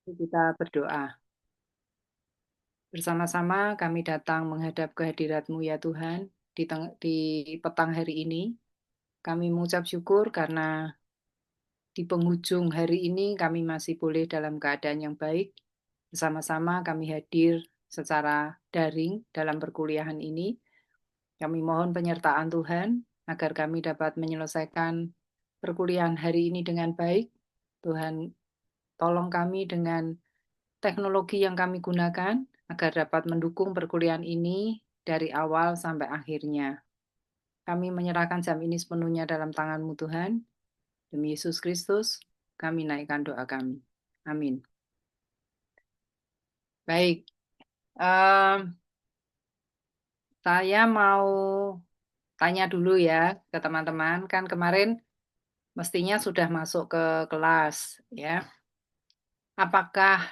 Kita berdoa. Bersama-sama kami datang menghadap kehadirat-Mu ya Tuhan di petang hari ini. Kami mengucap syukur karena di penghujung hari ini kami masih boleh dalam keadaan yang baik. Bersama-sama kami hadir secara daring dalam perkuliahan ini. Kami mohon penyertaan Tuhan agar kami dapat menyelesaikan perkuliahan hari ini dengan baik. Tuhan, tolong kami dengan teknologi yang kami gunakan agar dapat mendukung perkuliahan ini dari awal sampai akhirnya. Kami menyerahkan jam ini sepenuhnya dalam tangan-Mu Tuhan. Demi Yesus Kristus, kami naikkan doa kami. Amin. Baik, saya mau tanya dulu ya ke teman-teman. Kan kemarin mestinya sudah masuk ke kelas, ya. Apakah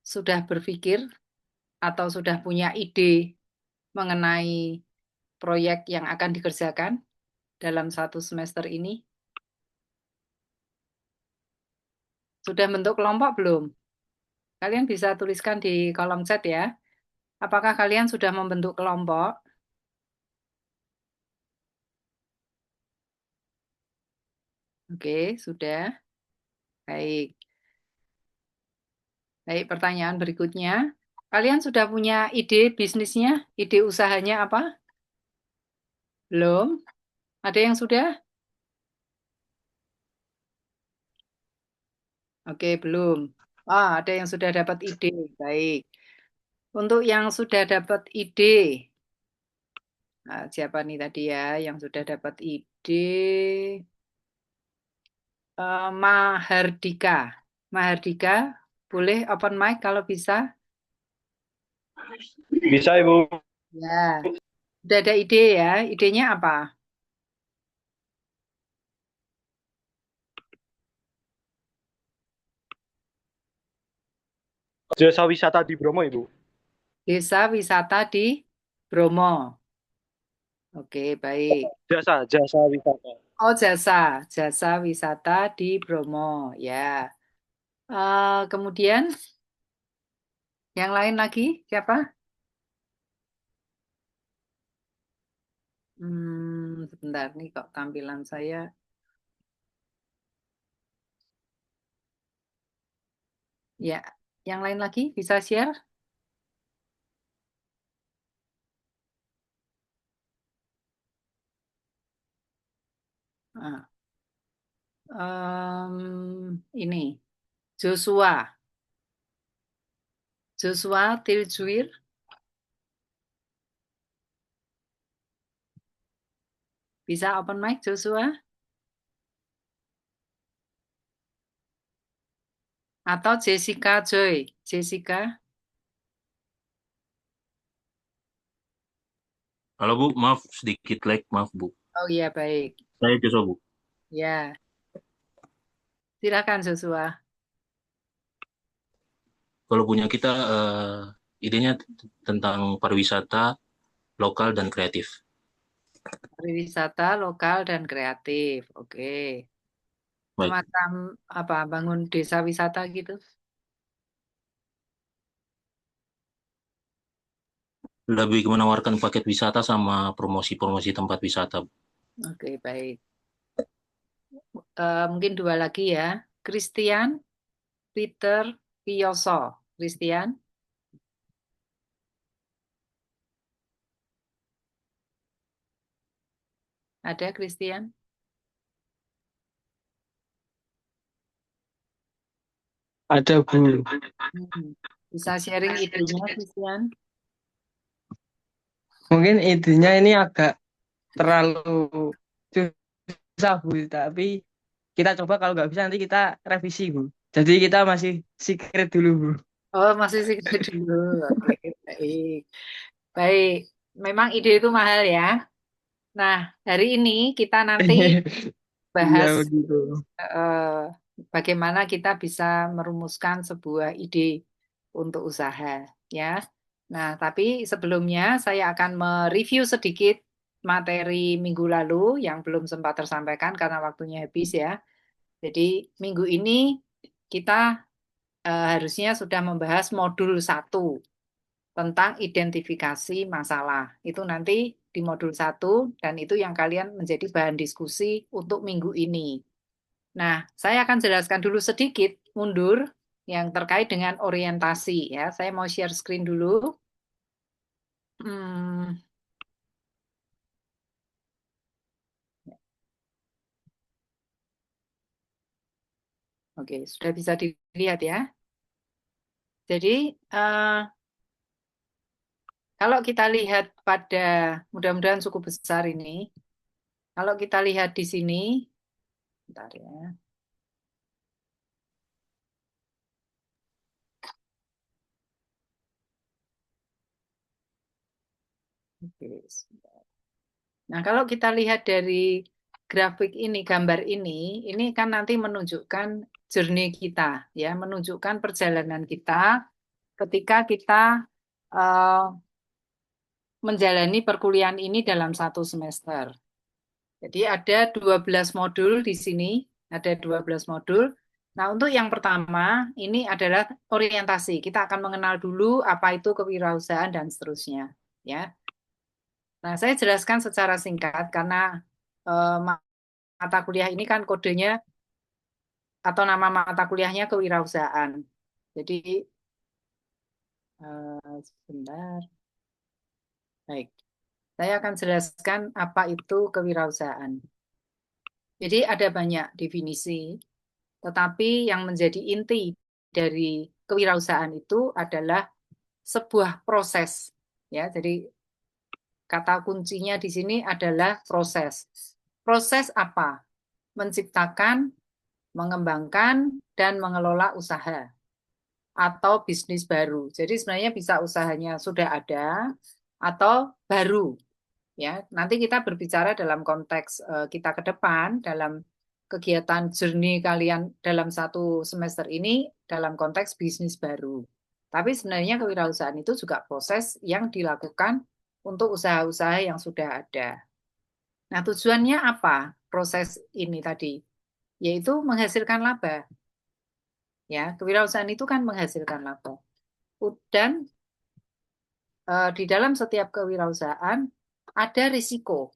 sudah berpikir atau sudah punya ide mengenai proyek yang akan dikerjakan dalam satu semester ini? Sudah bentuk kelompok belum? Kalian bisa tuliskan di kolom chat ya. Apakah kalian sudah membentuk kelompok? Oke, sudah. Baik. Baik, pertanyaan berikutnya. Kalian sudah punya ide bisnisnya? Ide usahanya apa? Belum? Ada yang sudah? Oke, belum. Ada yang sudah dapat ide. Baik. Untuk yang sudah dapat ide, siapa nih tadi ya yang sudah dapat ide? Mahardika. Mahardika, boleh open mic kalau bisa? Bisa, Ibu. Ya, udah ada ide ya. Idenya apa? Jasa wisata di Bromo, Ibu. Desa wisata di Bromo. Oke, baik. Jasa wisata. Oh, jasa wisata di Bromo. Ya. Kemudian yang lain lagi siapa? Sebentar nih kok tampilan saya. Ya, yang lain lagi bisa share? Ah, ini Joshua. Joshua Tiljuir. Bisa open mic Joshua? Atau Jessica Joy? Jessica? Halo Bu, maaf sedikit lag, maaf Bu. Oh iya, baik. Saya Joshua Bu. Ya, silakan Joshua. Kalau punya kita idenya tentang pariwisata lokal dan kreatif. Pariwisata lokal dan kreatif. Oke. Baik, Semacam apa? Bangun desa wisata gitu. lebih menawarkan paket wisata sama promosi-promosi tempat wisata. Oke, baik. Mungkin dua lagi ya. Christian Peter Piyoso. Christian, ada Christian? Ada, Bu. Bisa sharing idenya, Christian? Mungkin idenya ini agak terlalu susah, Bu. Tapi kita coba, kalau nggak bisa nanti kita revisi, Bu. Jadi kita masih secret dulu, Bu. Oh, masih segitu dulu. Oke, baik. Baik, memang ide itu mahal ya. Nah, hari ini kita nanti Iya, bahas begitu. bagaimana kita bisa merumuskan sebuah ide untuk usaha, ya. Nah, tapi sebelumnya saya akan mereview sedikit materi minggu lalu yang belum sempat tersampaikan karena waktunya habis ya. Jadi minggu ini kita harusnya sudah membahas modul 1 tentang identifikasi masalah. Itu nanti di modul 1 dan itu yang kalian menjadi bahan diskusi untuk minggu ini. Nah, saya akan jelaskan dulu sedikit mundur yang terkait dengan orientasi ya. Saya mau share screen dulu. Hmm, Oke, sudah bisa dilihat ya. Jadi, kalau kita lihat pada, mudah-mudahan cukup besar ini, kalau kita lihat di sini, bentar ya. Oke, sebentar. Nah, kalau kita lihat dari grafik ini, gambar ini kan nanti menunjukkan journey kita, ya, menunjukkan perjalanan kita ketika kita eh, menjalani perkuliahan ini dalam 1 semester. Jadi ada 12 modul di sini, ada 12 modul. Nah, untuk yang pertama, ini adalah orientasi. Kita akan mengenal dulu apa itu kewirausahaan dan seterusnya, ya. Nah, saya jelaskan secara singkat karena mata kuliah ini kan kodenya atau nama mata kuliahnya kewirausahaan. Jadi, sebentar. Baik, saya akan jelaskan apa itu kewirausahaan. Jadi ada banyak definisi, tetapi yang menjadi inti dari kewirausahaan itu adalah sebuah proses. Ya, jadi kata kuncinya di sini adalah proses. Proses apa? Menciptakan, mengembangkan, dan mengelola usaha atau bisnis baru. Jadi sebenarnya bisa usahanya sudah ada atau baru. Ya, nanti kita berbicara dalam konteks kita ke depan dalam kegiatan journey kalian dalam 1 semester ini dalam konteks bisnis baru. Tapi sebenarnya kewirausahaan itu juga proses yang dilakukan untuk usaha-usaha yang sudah ada. Nah, tujuannya apa? Proses ini tadi, yaitu menghasilkan laba. Ya, kewirausahaan itu kan menghasilkan laba. Dan di dalam setiap kewirausahaan ada risiko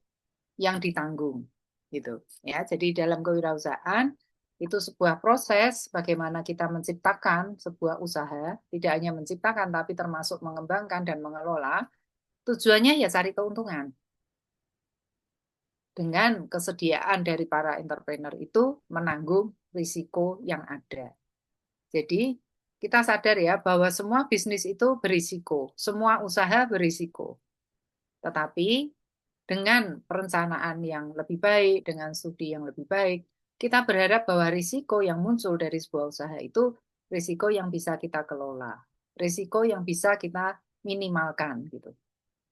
yang ditanggung gitu ya. Jadi dalam kewirausahaan itu sebuah proses bagaimana kita menciptakan sebuah usaha, tidak hanya menciptakan tapi termasuk mengembangkan dan mengelola. Tujuannya ya cari keuntungan. Dengan kesediaan dari para entrepreneur itu menanggung risiko yang ada. Jadi kita sadar ya bahwa semua bisnis itu berisiko, semua usaha berisiko. Tetapi dengan perencanaan yang lebih baik, dengan studi yang lebih baik, kita berharap bahwa risiko yang muncul dari sebuah usaha itu risiko yang bisa kita kelola, risiko yang bisa kita minimalkan gitu.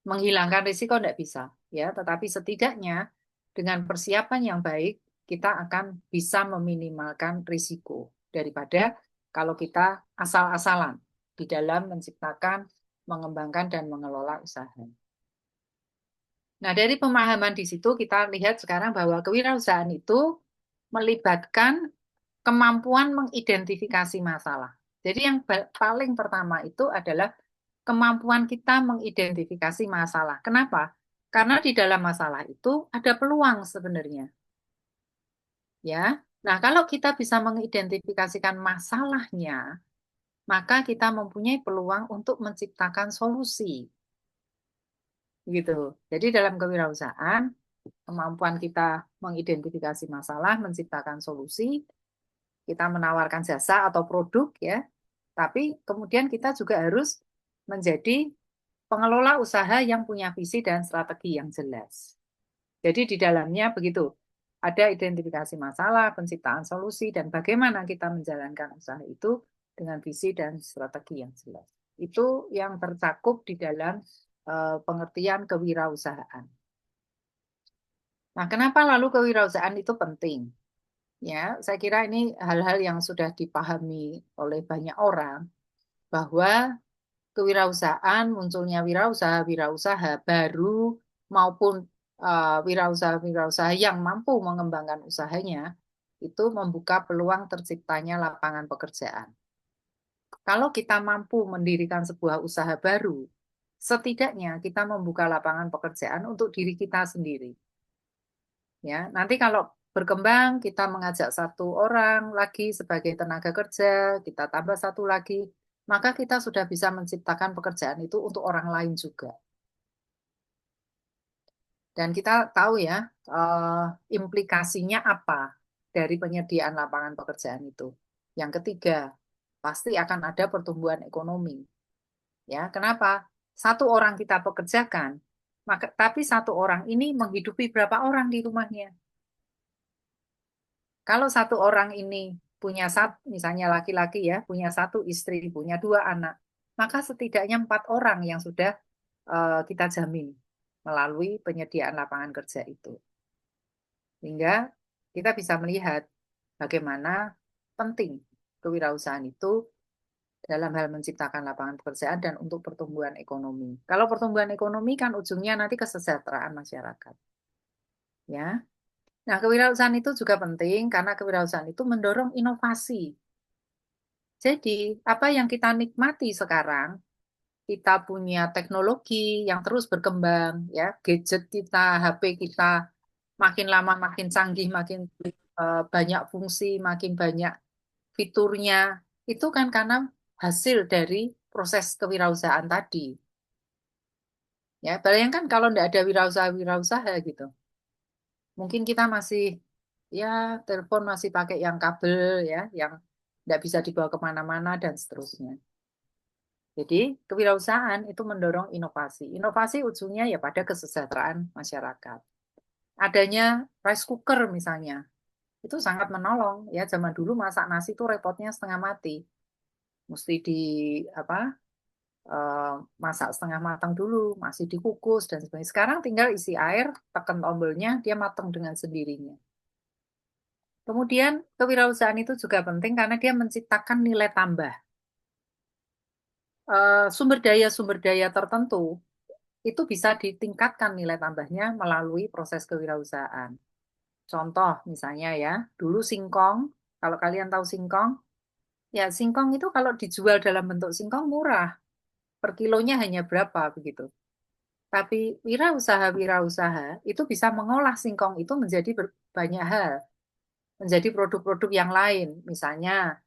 Menghilangkan risiko tidak bisa, ya, tetapi setidaknya dengan persiapan yang baik kita akan bisa meminimalkan risiko daripada kalau kita asal-asalan di dalam menciptakan, mengembangkan dan mengelola usaha. Nah, dari pemahaman di situ kita lihat sekarang bahwa kewirausahaan itu melibatkan kemampuan mengidentifikasi masalah. Jadi yang paling pertama itu adalah kemampuan kita mengidentifikasi masalah. Kenapa? Karena di dalam masalah itu ada peluang sebenarnya. Ya. Nah, kalau kita bisa mengidentifikasikan masalahnya, maka kita mempunyai peluang untuk menciptakan solusi. Gitu. Jadi dalam kewirausahaan, kemampuan kita mengidentifikasi masalah, menciptakan solusi, kita menawarkan jasa atau produk ya. Tapi kemudian kita juga harus menjadi pengelola usaha yang punya visi dan strategi yang jelas. Jadi di dalamnya begitu. Ada identifikasi masalah, penciptaan solusi, dan bagaimana kita menjalankan usaha itu dengan visi dan strategi yang jelas. Itu yang tercakup di dalam pengertian kewirausahaan. Nah, kenapa lalu kewirausahaan itu penting? Ya, saya kira ini hal-hal yang sudah dipahami oleh banyak orang bahwa kewirausahaan, munculnya wirausaha baru maupun wirausaha-wirausaha yang mampu mengembangkan usahanya itu membuka peluang terciptanya lapangan pekerjaan. Kalau kita mampu mendirikan sebuah usaha baru, setidaknya kita membuka lapangan pekerjaan untuk diri kita sendiri. Ya, nanti kalau berkembang kita mengajak satu orang lagi sebagai tenaga kerja, kita tambah satu lagi, maka kita sudah bisa menciptakan pekerjaan itu untuk orang lain juga. Dan kita tahu ya, implikasinya apa dari penyediaan lapangan pekerjaan itu. Yang ketiga, pasti akan ada pertumbuhan ekonomi. Ya, kenapa? Satu orang kita pekerjakan, tapi satu orang ini menghidupi berapa orang di rumahnya? Kalau satu orang ini punya misalnya laki-laki ya, punya satu istri, punya dua anak, maka setidaknya 4 orang yang sudah kita jamin melalui penyediaan lapangan kerja itu. Sehingga kita bisa melihat bagaimana penting kewirausahaan itu dalam hal menciptakan lapangan pekerjaan dan untuk pertumbuhan ekonomi. Kalau pertumbuhan ekonomi kan ujungnya nanti kesejahteraan masyarakat. Ya. Nah, kewirausahaan itu juga penting karena kewirausahaan itu mendorong inovasi. Jadi, apa yang kita nikmati sekarang, kita punya teknologi yang terus berkembang, ya, gadget kita, HP kita, makin lama makin canggih, makin banyak fungsi, makin banyak fiturnya. Itu kan karena hasil dari proses kewirausahaan tadi. Ya, bayangkan kalau tidak ada wirausaha gitu. Mungkin kita masih, ya, telepon masih pakai yang kabel, ya, yang tidak bisa dibawa kemana-mana dan seterusnya. Jadi, kewirausahaan itu mendorong inovasi. Inovasi ujungnya ya pada kesejahteraan masyarakat. Adanya rice cooker misalnya, itu sangat menolong. Ya, zaman dulu masak nasi itu repotnya setengah mati. Mesti di apa? Masak setengah matang dulu, masih dikukus dan sebagainya. Sekarang tinggal isi air, tekan tombolnya, dia matang dengan sendirinya. Kemudian kewirausahaan itu juga penting karena dia menciptakan nilai tambah. Sumber daya tertentu itu bisa ditingkatkan nilai tambahnya melalui proses kewirausahaan. Contoh misalnya ya, dulu singkong, kalau kalian tahu singkong, ya singkong itu kalau dijual dalam bentuk singkong murah, per kilonya hanya berapa begitu. Tapi wirausaha itu bisa mengolah singkong itu menjadi banyak hal, menjadi produk-produk yang lain. Misalnya,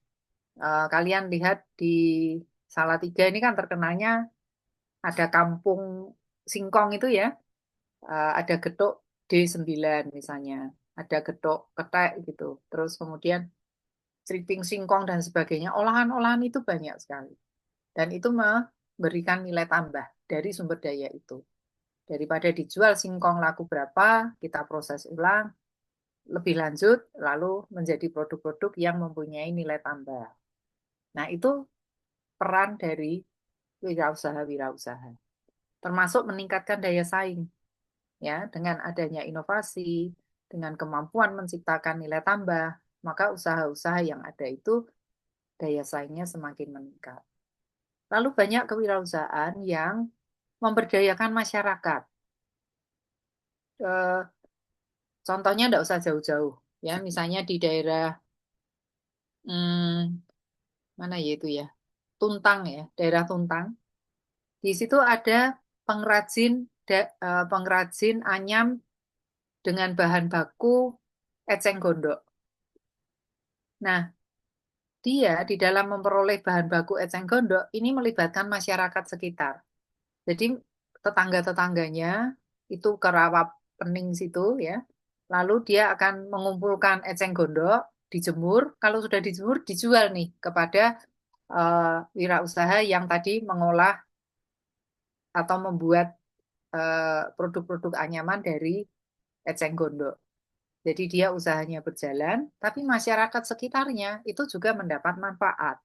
kalian lihat di Salatiga ini kan terkenalnya ada kampung singkong itu ya, ada getuk D9 misalnya, ada getuk ketek gitu. Terus kemudian stripping singkong dan sebagainya, olahan-olahan itu banyak sekali. Dan itu memberikan nilai tambah dari sumber daya itu. Daripada dijual singkong laku berapa, kita proses ulang, lebih lanjut, lalu menjadi produk-produk yang mempunyai nilai tambah. Nah, itu peran dari wirausaha-wirausaha. Termasuk meningkatkan daya saing. Ya, dengan adanya inovasi, dengan kemampuan menciptakan nilai tambah, maka usaha-usaha yang ada itu daya saingnya semakin meningkat. Lalu banyak kewirausahaan yang memberdayakan masyarakat. Contohnya tidak usah jauh-jauh, ya, misalnya di daerah mana ya itu ya, Tuntang ya, daerah Tuntang. Di situ ada pengrajin anyam dengan bahan baku eceng gondok. Nah, dia di dalam memperoleh bahan baku eceng gondok ini melibatkan masyarakat sekitar. Jadi tetangga-tetangganya itu ke rawa pening situ ya. Lalu dia akan mengumpulkan eceng gondok, dijemur. Kalau sudah dijemur, dijual nih kepada wirausaha yang tadi mengolah atau membuat produk-produk anyaman dari eceng gondok. Jadi dia usahanya berjalan, tapi masyarakat sekitarnya itu juga mendapat manfaat.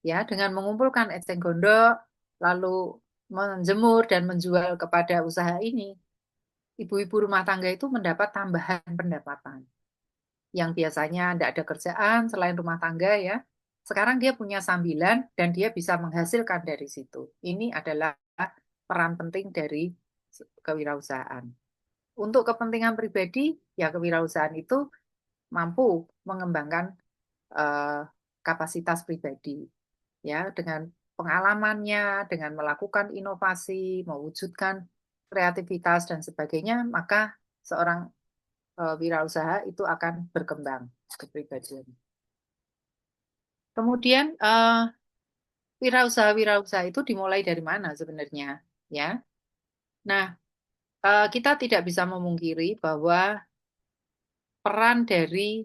Ya, dengan mengumpulkan eceng gondok, lalu menjemur dan menjual kepada usaha ini, ibu-ibu rumah tangga itu mendapat tambahan pendapatan. Yang biasanya tidak ada kerjaan selain rumah tangga ya, sekarang dia punya sambilan dan dia bisa menghasilkan dari situ. Ini adalah peran penting dari kewirausahaan. Untuk kepentingan pribadi, ya kewirausahaan itu mampu mengembangkan kapasitas pribadi, ya, dengan pengalamannya, dengan melakukan inovasi, mewujudkan kreativitas dan sebagainya, maka seorang wirausaha itu akan berkembang kepribadian. Kemudian wirausaha itu dimulai dari mana sebenarnya, ya? Nah, kita tidak bisa memungkiri bahwa peran dari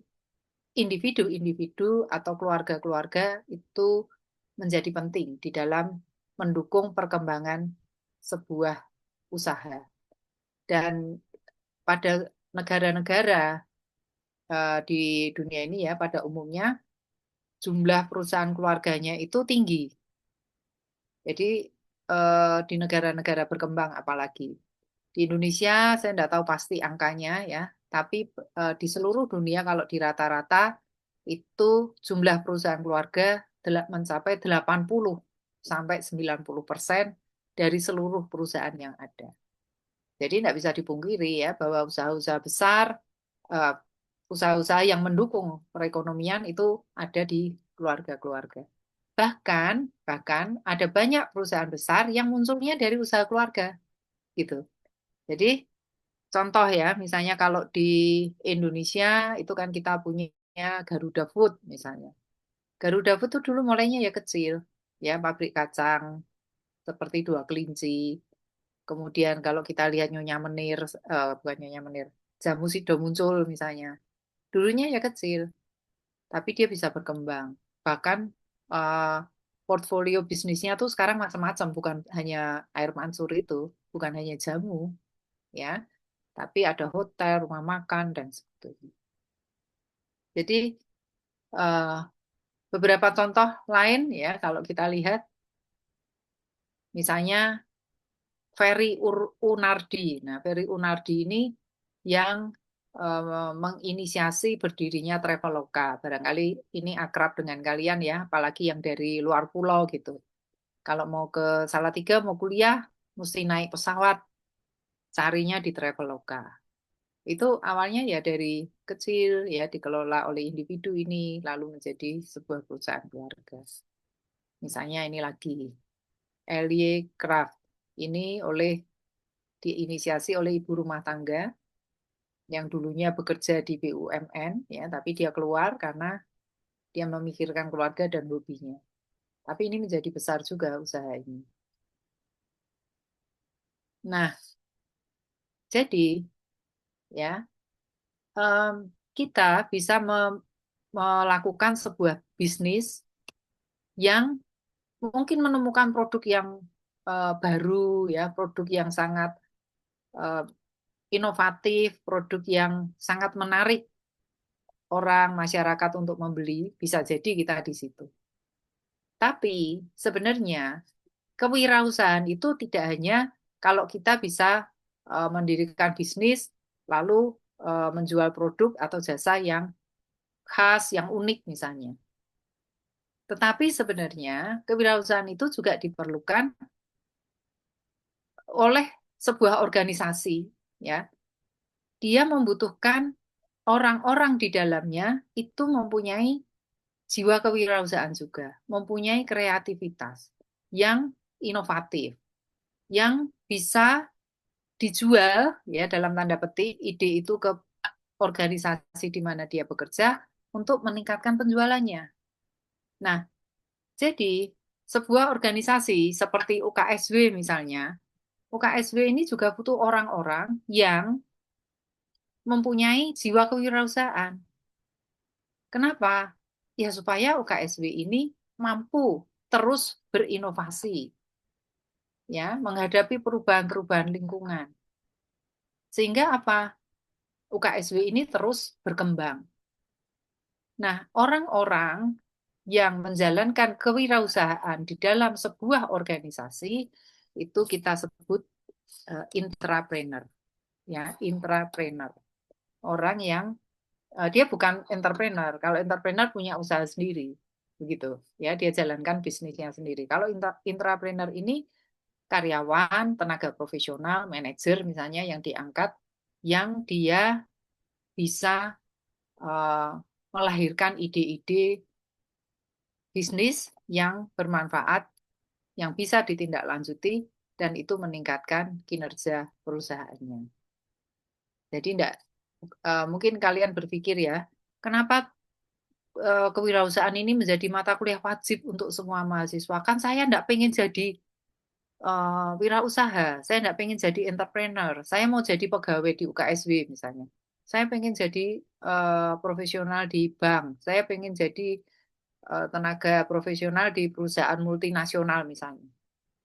individu-individu atau keluarga-keluarga itu menjadi penting di dalam mendukung perkembangan sebuah usaha. Dan pada negara-negara di dunia ini ya, pada umumnya jumlah perusahaan keluarganya itu tinggi. Jadi di negara-negara berkembang apalagi. Di Indonesia saya tidak tahu pasti angkanya ya, tapi di seluruh dunia kalau di rata-rata itu jumlah perusahaan keluarga mencapai 80 sampai 90% dari seluruh perusahaan yang ada. Jadi tidak bisa dipungkiri ya bahwa usaha-usaha besar, eh, usaha-usaha yang mendukung perekonomian itu ada di keluarga-keluarga. Bahkan ada banyak perusahaan besar yang munculnya dari usaha keluarga, gitu. Jadi contoh ya, misalnya kalau di Indonesia itu kan kita punya Garuda Food misalnya. Garuda Food itu dulu mulainya ya kecil, ya pabrik kacang seperti Dua Kelinci. Kemudian kalau kita lihat Nyonya Menir, bukan Nyonya Menir, Jamu Sido muncul misalnya. Dulunya ya kecil, tapi dia bisa berkembang. Bahkan eh, portfolio bisnisnya tuh sekarang macam-macam, bukan hanya air mancur itu, bukan hanya jamu, ya, tapi ada hotel, rumah makan dan sebagainya. Jadi eh, beberapa contoh lain ya kalau kita lihat, misalnya Ferry Unardi. Nah, Ferry Unardi ini yang menginisiasi berdirinya Traveloka. Barangkali ini akrab dengan kalian ya, apalagi yang dari luar pulau gitu. Kalau mau ke Salatiga, mau kuliah, mesti naik pesawat, carinya di Traveloka. Itu awalnya ya dari kecil, ya dikelola oleh individu ini, lalu menjadi sebuah perusahaan keluarga. Misalnya ini lagi, Elie Craft. Ini diinisiasi oleh ibu rumah tangga yang dulunya bekerja di BUMN, ya, tapi dia keluar karena dia memikirkan keluarga dan hobinya. Tapi ini menjadi besar juga usaha ini. Nah, jadi ya kita bisa melakukan sebuah bisnis yang mungkin menemukan produk yang baru, ya, produk yang sangat eh, inovatif, produk yang sangat menarik orang masyarakat untuk membeli, bisa jadi kita di situ. Tapi sebenarnya kewirausahaan itu tidak hanya kalau kita bisa mendirikan bisnis lalu menjual produk atau jasa yang khas, yang unik misalnya. Tetapi sebenarnya kewirausahaan itu juga diperlukan oleh sebuah organisasi, ya. Dia membutuhkan orang-orang di dalamnya itu mempunyai jiwa kewirausahaan juga, mempunyai kreativitas yang inovatif, yang bisa dijual ya dalam tanda petik ide itu ke organisasi di mana dia bekerja untuk meningkatkan penjualannya. Nah, jadi sebuah organisasi seperti UKSW misalnya, UKSW ini juga butuh orang-orang yang mempunyai jiwa kewirausahaan. Kenapa? Ya supaya UKSW ini mampu terus berinovasi, ya, menghadapi perubahan-perubahan lingkungan. Sehingga apa? UKSW ini terus berkembang. Nah, orang-orang yang menjalankan kewirausahaan di dalam sebuah organisasi itu kita sebut intrapreneur, ya, intrapreneur. Orang yang dia bukan entrepreneur. Kalau entrepreneur punya usaha sendiri, begitu, ya, dia jalankan bisnisnya sendiri. Kalau intrapreneur ini karyawan, tenaga profesional, manajer misalnya yang diangkat, yang dia bisa eh, melahirkan ide-ide bisnis yang bermanfaat, yang bisa ditindaklanjuti, dan itu meningkatkan kinerja perusahaannya. Jadi mungkin kalian berpikir ya, kenapa kewirausahaan ini menjadi mata kuliah wajib untuk semua mahasiswa? Kan saya enggak pengen jadi wirausaha, saya enggak pengen jadi entrepreneur, saya mau jadi pegawai di UKSW misalnya. Saya pengen jadi profesional di bank, saya pengen jadi tenaga profesional di perusahaan multinasional misalnya.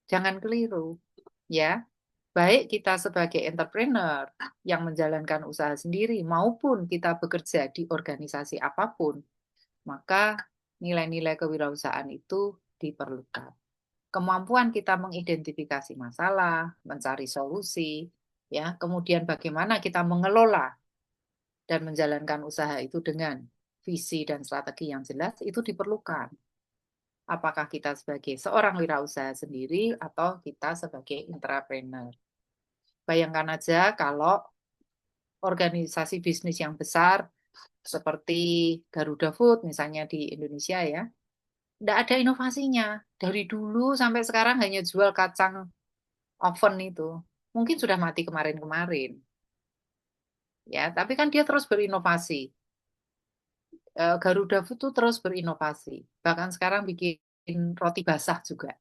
Jangan keliru, ya. Baik kita sebagai entrepreneur yang menjalankan usaha sendiri maupun kita bekerja di organisasi apapun, maka nilai-nilai kewirausahaan itu diperlukan. Kemampuan kita mengidentifikasi masalah, mencari solusi, ya, kemudian bagaimana kita mengelola dan menjalankan usaha itu dengan visi dan strategi yang jelas itu diperlukan. Apakah kita sebagai seorang wirausaha sendiri atau kita sebagai entrepreneur. Bayangkan aja kalau organisasi bisnis yang besar seperti Garuda Food misalnya di Indonesia ya, tidak ada inovasinya. Dari dulu sampai sekarang hanya jual kacang oven itu. Mungkin sudah mati kemarin-kemarin. Ya, tapi kan dia terus berinovasi. Garuda Food itu terus berinovasi. Bahkan sekarang bikin roti basah juga.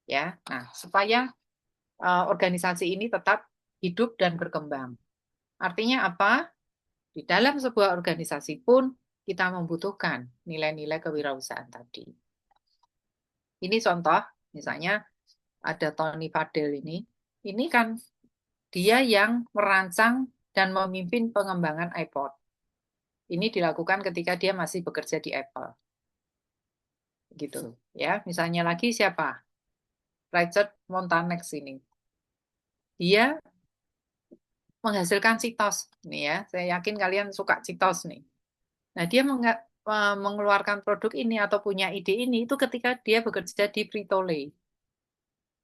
Ya. Nah, supaya organisasi ini tetap hidup dan berkembang. Artinya apa? Di dalam sebuah organisasi pun kita membutuhkan nilai-nilai kewirausahaan tadi. Ini contoh, misalnya ada Tony Fadel ini. Ini kan dia yang merancang dan memimpin pengembangan iPod. Ini dilakukan ketika dia masih bekerja di Apple. Gitu, ya. Misalnya lagi siapa? Richard Montanex ini. Dia menghasilkan Cheetos nih ya. Saya yakin kalian suka Cheetos nih. Nah, dia mengeluarkan produk ini atau punya ide ini itu ketika dia bekerja di Frito-Lay.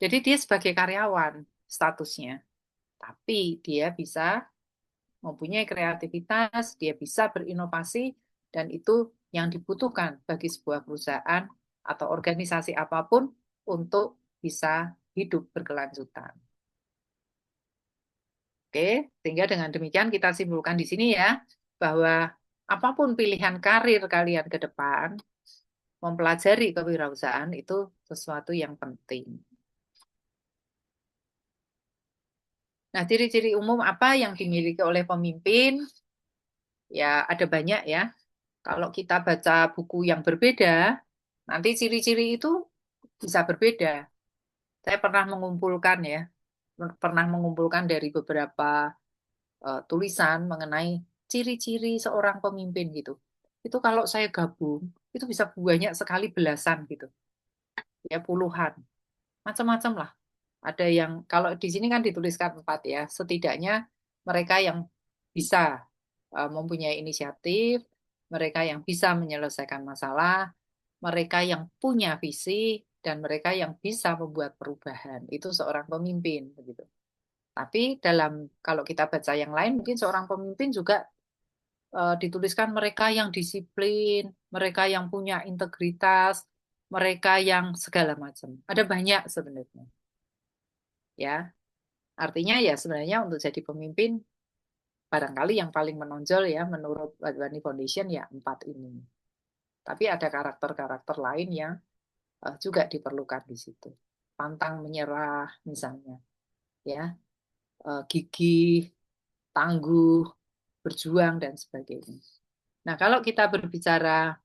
Jadi dia sebagai karyawan statusnya. Tapi dia bisa mempunyai kreativitas, dia bisa berinovasi, dan itu yang dibutuhkan bagi sebuah perusahaan atau organisasi apapun untuk bisa hidup berkelanjutan. Oke, sehingga dengan demikian kita simpulkan di sini ya, bahwa apapun pilihan karir kalian ke depan, mempelajari kewirausahaan itu sesuatu yang penting. Nah, ciri-ciri umum apa yang dimiliki oleh pemimpin? Ya, ada banyak ya. Kalau kita baca buku yang berbeda, nanti ciri-ciri itu bisa berbeda. Saya pernah mengumpulkan dari beberapa tulisan mengenai ciri-ciri seorang pemimpin gitu. Itu kalau saya gabung, itu bisa banyak sekali belasan gitu. Ya, puluhan. Macam-macam lah. Ada yang, kalau di sini kan dituliskan 4 ya, setidaknya mereka yang bisa mempunyai inisiatif, mereka yang bisa menyelesaikan masalah, mereka yang punya visi, dan mereka yang bisa membuat perubahan. Itu seorang pemimpin, begitu. Tapi kalau kita baca yang lain, mungkin seorang pemimpin juga dituliskan mereka yang disiplin, mereka yang punya integritas, mereka yang segala macam. Ada banyak sebenarnya. Ya, artinya ya sebenarnya untuk jadi pemimpin barangkali yang paling menonjol ya menurut Wadhwani Foundation ya 4 ini. Tapi ada karakter-karakter lain yang juga diperlukan di situ. Pantang menyerah misalnya, ya, gigih, tangguh, berjuang dan sebagainya. Nah, kalau kita berbicara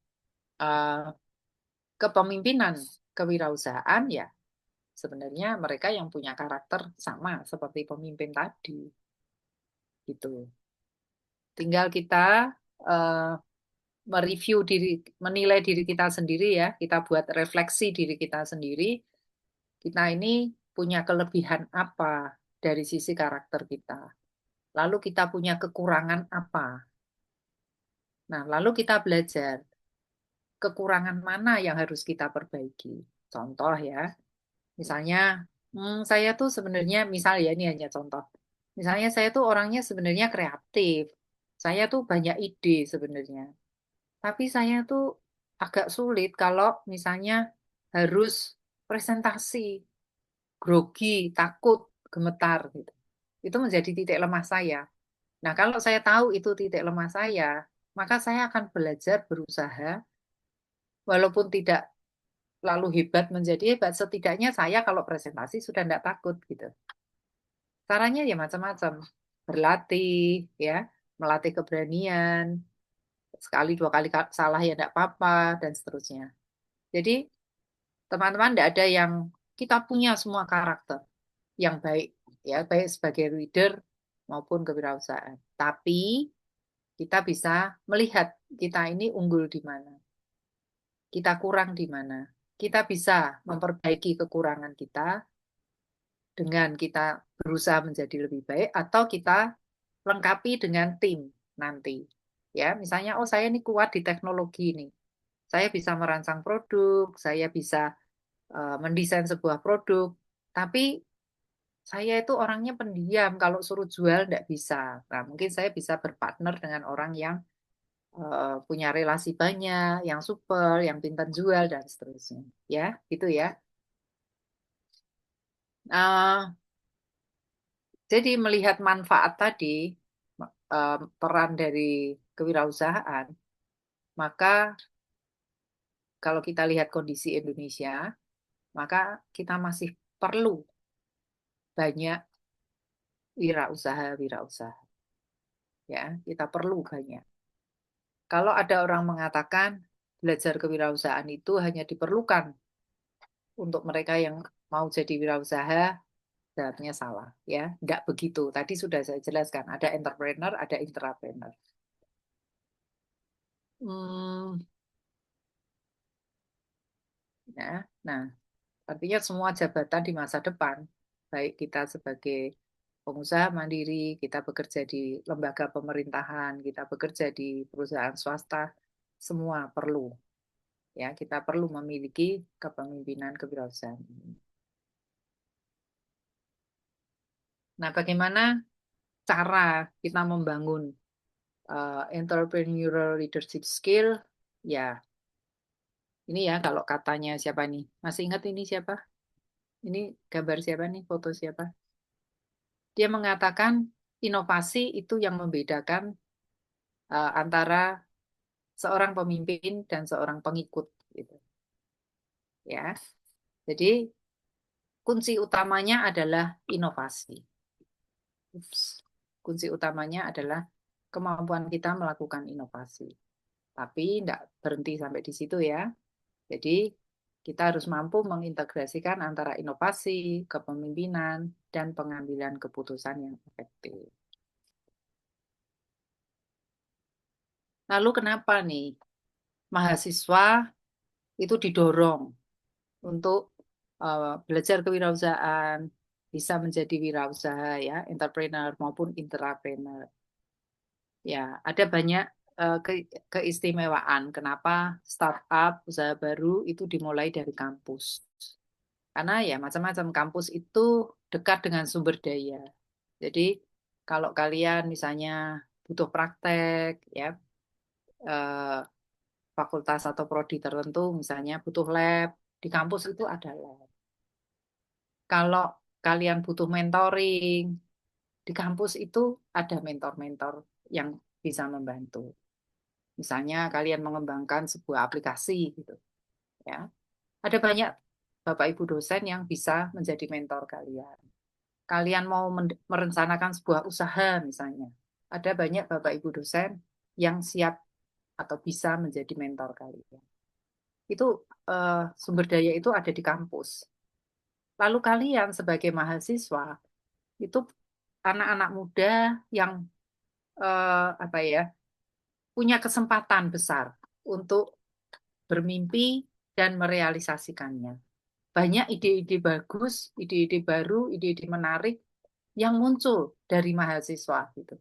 kepemimpinan kewirausahaan ya sebenarnya mereka yang punya karakter sama seperti pemimpin tadi. Gitu. Tinggal kita mereview diri, menilai diri kita sendiri ya, kita buat refleksi diri kita sendiri. Kita ini punya kelebihan apa dari sisi karakter kita. Lalu kita punya kekurangan apa. Nah, lalu kita belajar kekurangan mana yang harus kita perbaiki. Contoh ya, misalnya saya tuh sebenarnya, misal ya ini hanya contoh. Misalnya saya tuh orangnya sebenarnya kreatif. Saya tuh banyak ide sebenarnya, tapi saya tuh agak sulit kalau misalnya harus presentasi, grogi, takut, gemetar gitu. Itu menjadi titik lemah saya. Nah, kalau saya tahu itu titik lemah saya, maka saya akan belajar berusaha, walaupun tidak lalu hebat menjadi hebat, setidaknya saya kalau presentasi sudah tidak takut gitu. Caranya ya macam-macam. Berlatih, ya, melatih keberanian, sekali dua kali salah ya tidak apa-apa, dan seterusnya. Jadi, teman-teman tidak ada yang kita punya semua karakter yang baik, ya, baik sebagai leader maupun kewirausahaan. Tapi kita bisa melihat kita ini unggul di mana, kita kurang di mana. Kita bisa memperbaiki kekurangan kita dengan kita berusaha menjadi lebih baik atau kita lengkapi dengan tim nanti. Ya, misalnya oh saya ini kuat di teknologi ini. Saya bisa merancang produk, saya bisa mendesain sebuah produk, tapi saya itu orangnya pendiam, kalau suruh jual tidak bisa. Nah, mungkin saya bisa berpartner dengan orang yang punya relasi banyak, yang super, yang pintar jual, dan seterusnya. Ya, gitu ya. Uh, jadi melihat manfaat tadi, peran dari kewirausahaan, maka kalau kita lihat kondisi Indonesia, maka kita masih perlu banyak wirausaha-wirausaha. Ya, kita perlu banyak. Kalau ada orang mengatakan belajar kewirausahaan itu hanya diperlukan untuk mereka yang mau jadi wirausaha, sebenarnya salah. Ya, tidak begitu. Tadi sudah saya jelaskan, ada entrepreneur, ada intrapreneur. Hmm, ya. Nah, artinya semua jabatan di masa depan, baik kita sebagai pengusaha mandiri, kita bekerja di lembaga pemerintahan, kita bekerja di perusahaan swasta, semua perlu. Ya, kita perlu memiliki kepemimpinan kewirausahaan ini. Nah, bagaimana cara kita membangun entrepreneurial leadership skill? Ya, ini ya kalau katanya siapa nih? Masih ingat ini siapa? Ini gambar siapa nih? Foto siapa? Dia mengatakan inovasi itu yang membedakan antara seorang pemimpin dan seorang pengikut gitu. Ya. Jadi kunci utamanya adalah inovasi. Ups. Kunci utamanya adalah kemampuan kita melakukan inovasi. Tapi tidak berhenti sampai di situ ya. Jadi kita harus mampu mengintegrasikan antara inovasi, kepemimpinan, dan pengambilan keputusan yang efektif. Lalu kenapa nih mahasiswa itu didorong untuk belajar kewirausahaan, bisa menjadi wirausaha ya, entrepreneur maupun intrapreneur. Ya, ada banyak keistimewaan kenapa startup usaha baru itu dimulai dari kampus. Karena ya macam-macam kampus itu dekat dengan sumber daya. Jadi kalau kalian misalnya butuh praktek ya, eh, fakultas atau prodi tertentu misalnya butuh lab, di kampus itu ada lab. Kalau kalian butuh mentoring, di kampus itu ada mentor-mentor yang bisa membantu. Misalnya kalian mengembangkan sebuah aplikasi gitu, ya. Ada banyak Bapak Ibu dosen yang bisa menjadi mentor kalian. Kalian mau merencanakan sebuah usaha misalnya. Ada banyak Bapak Ibu dosen yang siap atau bisa menjadi mentor kalian. Itu sumber daya itu ada di kampus. Lalu kalian sebagai mahasiswa itu anak-anak muda yang apa ya punya kesempatan besar untuk bermimpi dan merealisasikannya. Banyak ide-ide bagus, ide-ide baru, ide-ide menarik yang muncul dari mahasiswa gitu.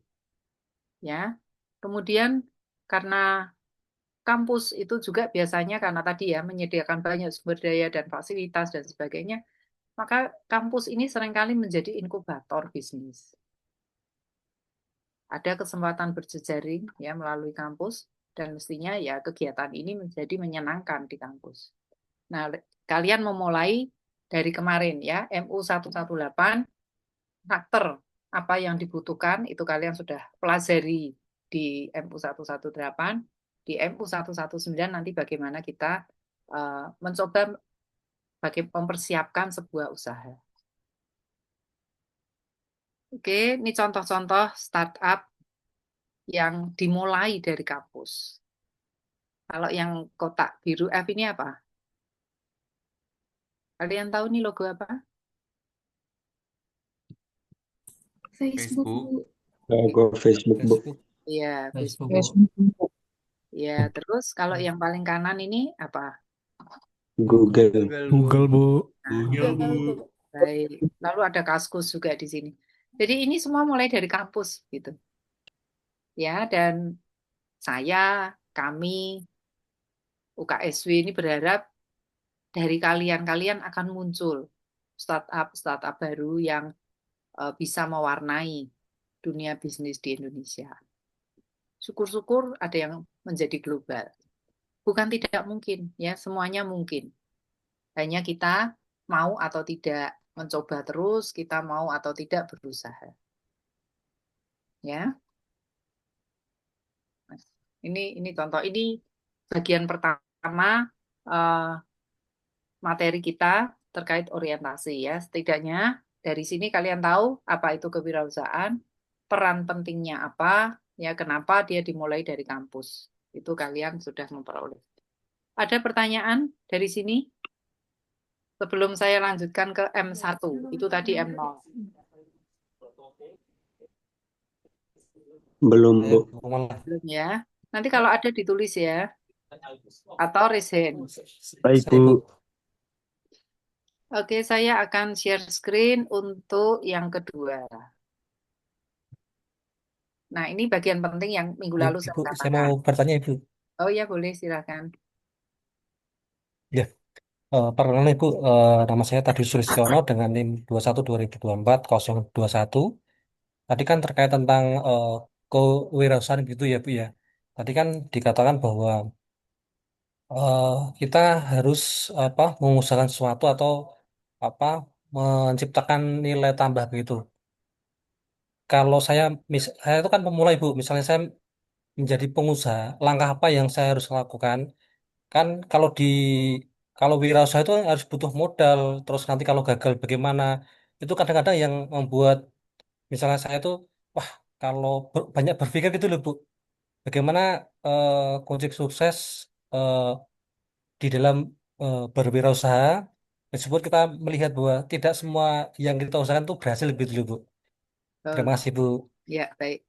Ya. Kemudian karena kampus itu juga biasanya karena tadi ya menyediakan banyak sumber daya dan fasilitas dan sebagainya, maka kampus ini seringkali menjadi inkubator bisnis. ada kesempatan berjejaring ya melalui kampus dan mestinya ya kegiatan ini menjadi menyenangkan di kampus. Nah, kalian memulai dari kemarin ya, MU 118, karakter apa yang dibutuhkan itu kalian sudah pelajari di MU 118, di MU 119 nanti bagaimana kita mencoba mempersiapkan sebuah usaha. Oke, ini contoh-contoh startup yang dimulai dari kampus. Kalau yang kotak biru F ini apa? Kalian tahu nih logo apa? Facebook. Facebook. Logo Facebook, Bu. Facebook. Iya, Facebook. Facebook. Ya, terus kalau yang paling kanan ini apa? Google. Google, Bu. Nah, Google, Bu. baik. Lalu ada Kaskus juga di sini. Jadi ini semua mulai dari kampus gitu. Ya, dan saya, kami, UKSW ini berharap dari kalian akan muncul startup baru yang bisa mewarnai dunia bisnis di Indonesia. Syukur-syukur ada yang menjadi global. Bukan tidak mungkin, ya semuanya mungkin. Hanya kita mau atau tidak mencoba terus, kita mau atau tidak berusaha. Ya, ini contoh. Ini bagian pertama materi kita terkait orientasi ya. Setidaknya dari sini kalian tahu apa itu kewirausahaan, peran pentingnya apa, ya kenapa dia dimulai dari kampus. Itu kalian sudah memperoleh. Ada pertanyaan dari sini? Sebelum saya lanjutkan ke M1, itu tadi M0. Belum, Bu. Belum ya. Nanti kalau ada ditulis ya. Atau raise hand. Baik, Bu. Oke, saya akan share screen untuk yang kedua. Nah, ini bagian penting yang minggu lalu saya Ibu, saya katakan. mau bertanya, Ibu. Oh ya, boleh, silakan. Ya, perkenalkan Ibu, nama saya Tadi Sulistiono dengan NIM 21 2024 021. Tadi kan terkait tentang kewirausahaan gitu ya, Bu ya. Tadi kan dikatakan bahwa eh, kita harus mengusahakan sesuatu atau apa menciptakan nilai tambah begitu. Kalau saya itu kan pemula Ibu, misalnya saya menjadi pengusaha, langkah apa yang saya harus lakukan? Kan kalau wirausaha itu harus butuh modal, terus nanti kalau gagal bagaimana? Itu kadang-kadang yang membuat misalnya saya itu wah kalau banyak berpikir gitu loh Bu. Bagaimana kunci sukses eh, di dalam berwirausaha tersebut kita melihat bahwa tidak semua yang kita usahakan itu berhasil gitu loh Bu. Terima kasih Bu. Ya, baik.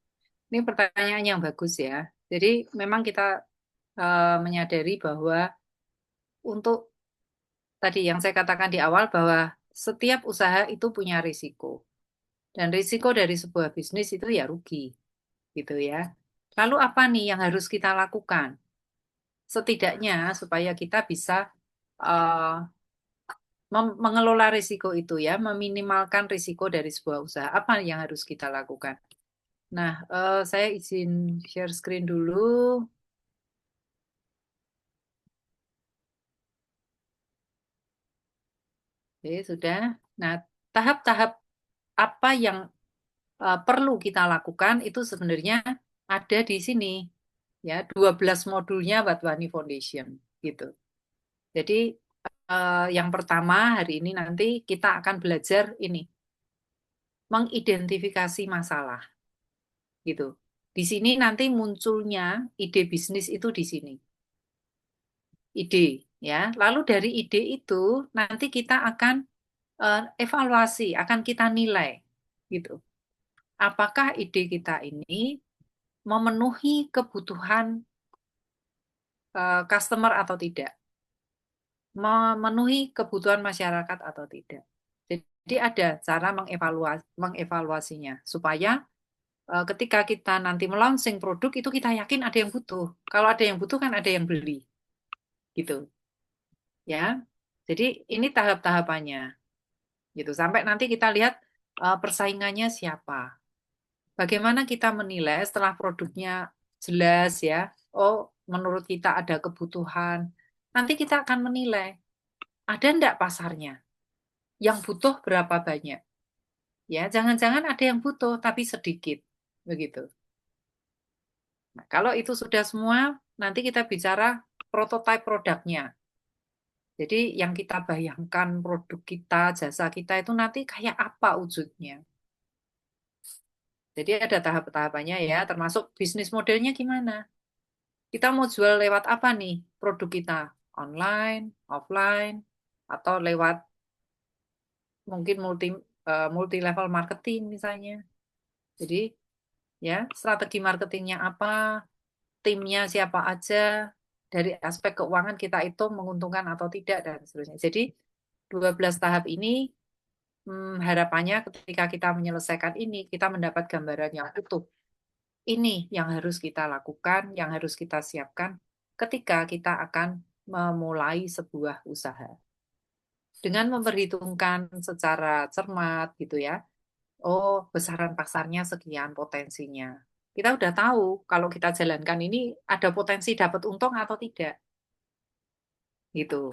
Ini pertanyaan yang bagus ya. Jadi memang kita menyadari bahwa untuk tadi yang saya katakan di awal bahwa setiap usaha itu punya risiko. Dan risiko dari sebuah bisnis itu ya rugi, gitu ya. Lalu apa nih yang harus kita lakukan? Setidaknya supaya kita bisa uh, mengelola risiko itu ya, meminimalkan risiko dari sebuah usaha. Apa yang harus kita lakukan? Nah, saya izin share screen dulu. Oke, sudah. Nah, tahap-tahap apa yang perlu kita lakukan itu sebenarnya ada di sini. Ya, 12 modulnya Watwani Foundation gitu. Jadi yang pertama hari ini nanti kita akan belajar ini mengidentifikasi masalah gitu. Di sini nanti munculnya ide bisnis itu di sini. Ide ya. Lalu dari ide itu nanti kita akan evaluasi, akan kita nilai gitu. Apakah ide kita ini memenuhi kebutuhan customer atau tidak? Memenuhi kebutuhan masyarakat atau tidak? Jadi ada cara mengevaluasinya supaya ketika kita nanti melaunching produk itu kita yakin ada yang butuh. Kalau ada yang butuh kan ada yang beli. Gitu. Ya. Jadi ini tahap-tahapannya. Gitu. Sampai nanti kita lihat persaingannya siapa. Bagaimana kita menilai setelah produknya jelas ya, oh menurut kita ada kebutuhan, nanti kita akan menilai, ada enggak pasarnya, yang butuh berapa banyak. Ya, jangan-jangan ada yang butuh tapi sedikit, begitu. Nah, kalau itu sudah semua, nanti kita bicara prototipe produknya. Jadi yang kita bayangkan produk kita, jasa kita itu nanti kayak apa wujudnya. Jadi ada tahap-tahapannya ya, termasuk bisnis modelnya gimana. Kita mau jual lewat apa nih produk kita? Online, offline, atau lewat mungkin multi level marketing misalnya. Jadi ya strategi marketingnya apa, timnya siapa aja, dari aspek keuangan kita itu menguntungkan atau tidak dan seterusnya. Jadi 12 tahap ini harapannya ketika kita menyelesaikan ini kita mendapat gambaran yang utuh. Ini yang harus kita lakukan, yang harus kita siapkan ketika kita akan memulai sebuah usaha. Dengan memperhitungkan secara cermat gitu ya. Oh, besaran pasarnya sekian potensinya. Kita udah tahu kalau kita jalankan ini ada potensi dapat untung atau tidak. Gitu.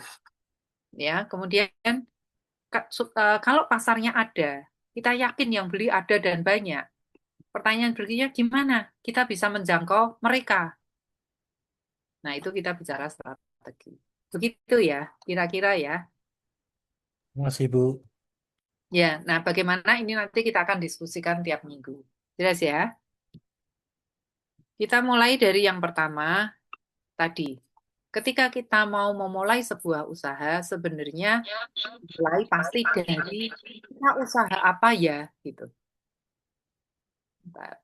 Ya, kemudian kalau pasarnya ada, kita yakin yang beli ada dan banyak. Pertanyaan berikutnya gimana kita bisa menjangkau mereka? Nah, itu kita bicara strategi. Begitu ya, kira-kira ya. Masih Bu. Ya, nah bagaimana ini nanti kita akan diskusikan tiap minggu. Jelas ya? Kita mulai dari yang pertama tadi. Ketika kita mau memulai sebuah usaha, sebenarnya mulai pasti dari kita usaha apa ya, gitu. Bentar.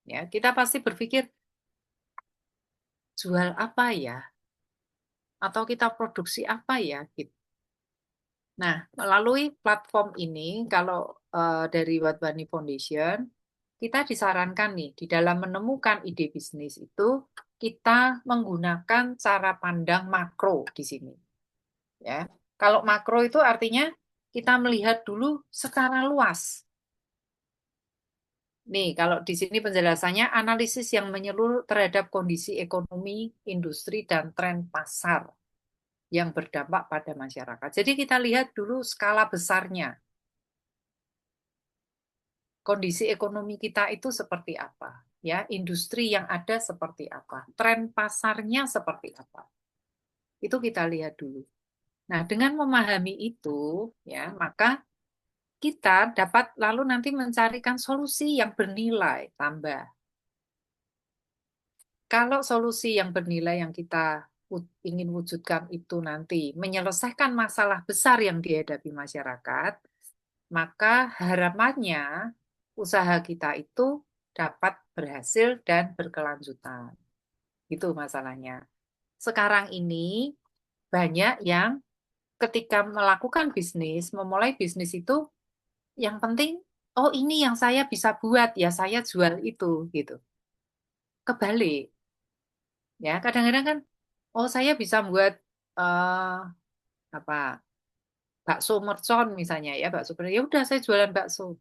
Ya, kita pasti berpikir jual apa ya, atau kita produksi apa ya, gitu. Nah, melalui platform ini, kalau dari Wadwani Foundation, kita disarankan nih, di dalam menemukan ide bisnis itu, kita menggunakan cara pandang makro di sini. Ya, kalau makro itu artinya kita melihat dulu secara luas. Nih, kalau di sini penjelasannya analisis yang menyeluruh terhadap kondisi ekonomi, industri, dan tren pasar yang berdampak pada masyarakat. Jadi kita lihat dulu skala besarnya. Kondisi ekonomi kita itu seperti apa? Ya, industri yang ada seperti apa? Tren pasarnya seperti apa? Itu kita lihat dulu. Nah, dengan memahami itu, ya, maka kita dapat lalu nanti mencarikan solusi yang bernilai tambah. Kalau solusi yang bernilai yang kita ingin wujudkan itu nanti menyelesaikan masalah besar yang dihadapi masyarakat, maka harapannya usaha kita itu dapat berhasil dan berkelanjutan. Itu masalahnya. Sekarang ini banyak yang ketika melakukan bisnis, memulai bisnis itu yang penting, oh ini yang saya bisa buat, ya saya jual itu gitu. Kebalik. Ya, kadang-kadang kan oh saya bisa buat apa bakso mercon misalnya ya bakso ya udah saya jualan bakso.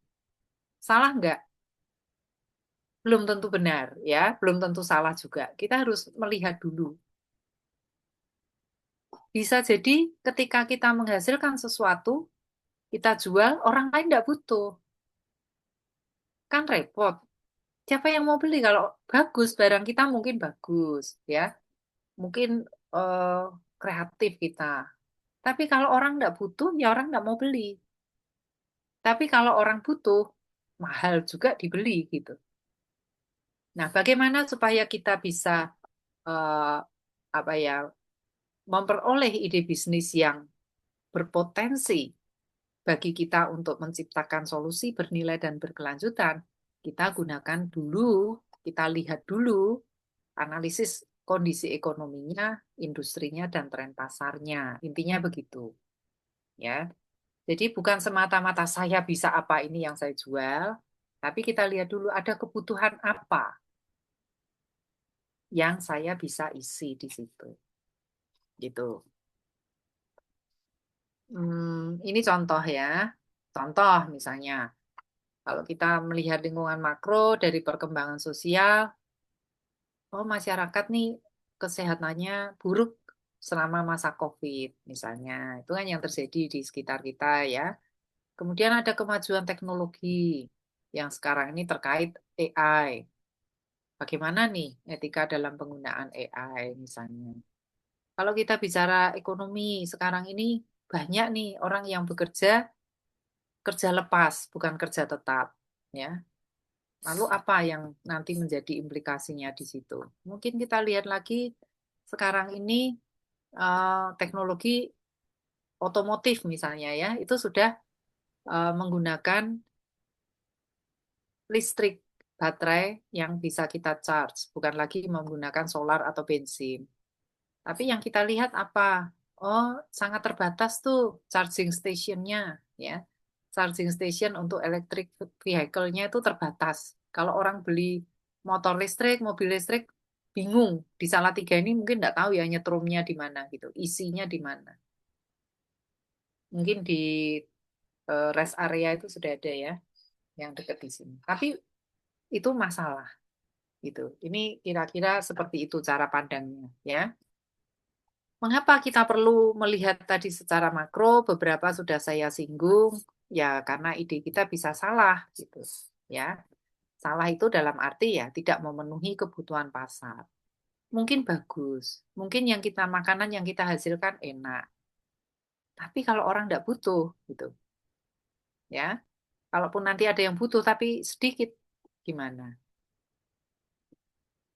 Salah nggak? Belum tentu benar ya, belum tentu salah juga. Kita harus melihat dulu. Bisa jadi ketika kita menghasilkan sesuatu, kita jual, orang lain nggak butuh. Kan repot. Siapa yang mau beli kalau bagus barang kita mungkin bagus ya. Mungkin eh, kreatif kita. Tapi kalau orang nggak butuh, ya orang nggak mau beli. Tapi kalau orang butuh, mahal juga dibeli gitu. Nah, bagaimana supaya kita bisa eh, apa ya memperoleh ide bisnis yang berpotensi bagi kita untuk menciptakan solusi bernilai dan berkelanjutan? Kita gunakan dulu, kita lihat dulu analisis kondisi ekonominya, industrinya, dan tren pasarnya. Intinya begitu, ya. Jadi bukan semata-mata saya bisa apa ini yang saya jual, tapi kita lihat dulu ada kebutuhan apa yang saya bisa isi di situ. Gitu. Ini contoh ya. Contoh misalnya, Kalau kita melihat lingkungan makro dari perkembangan sosial, oh masyarakat nih kesehatannya buruk selama masa COVID misalnya. Itu kan yang terjadi di sekitar kita ya. Kemudian ada kemajuan teknologi yang sekarang ini terkait AI. Bagaimana nih etika dalam penggunaan AI misalnya. Kalau kita bicara ekonomi, sekarang ini banyak nih orang yang bekerja kerja lepas, bukan kerja tetap, ya. Lalu apa yang nanti menjadi implikasinya di situ? Mungkin kita lihat lagi sekarang ini teknologi otomotif misalnya ya, itu sudah menggunakan listrik baterai yang bisa kita charge, bukan lagi menggunakan solar atau bensin. Tapi yang kita lihat apa? Oh, sangat terbatas tuh charging stationnya, ya. Charging station untuk electric vehicle-nya itu terbatas. Kalau orang beli motor listrik, mobil listrik, bingung. Di Salatiga ini mungkin nggak tahu ya nyetrumnya di mana gitu, isinya di mana. Mungkin di rest area itu sudah ada ya, yang dekat di sini. Tapi itu masalah gitu. Ini kira-kira seperti itu cara pandangnya, ya. Mengapa kita perlu melihat tadi secara makro? Beberapa sudah saya singgung, ya karena ide kita bisa salah, gitu, ya. Salah itu dalam arti ya tidak memenuhi kebutuhan pasar. Mungkin bagus, mungkin yang kita makanan yang kita hasilkan enak, tapi kalau orang tidak butuh, gitu, ya. Kalaupun nanti ada yang butuh tapi sedikit, gimana?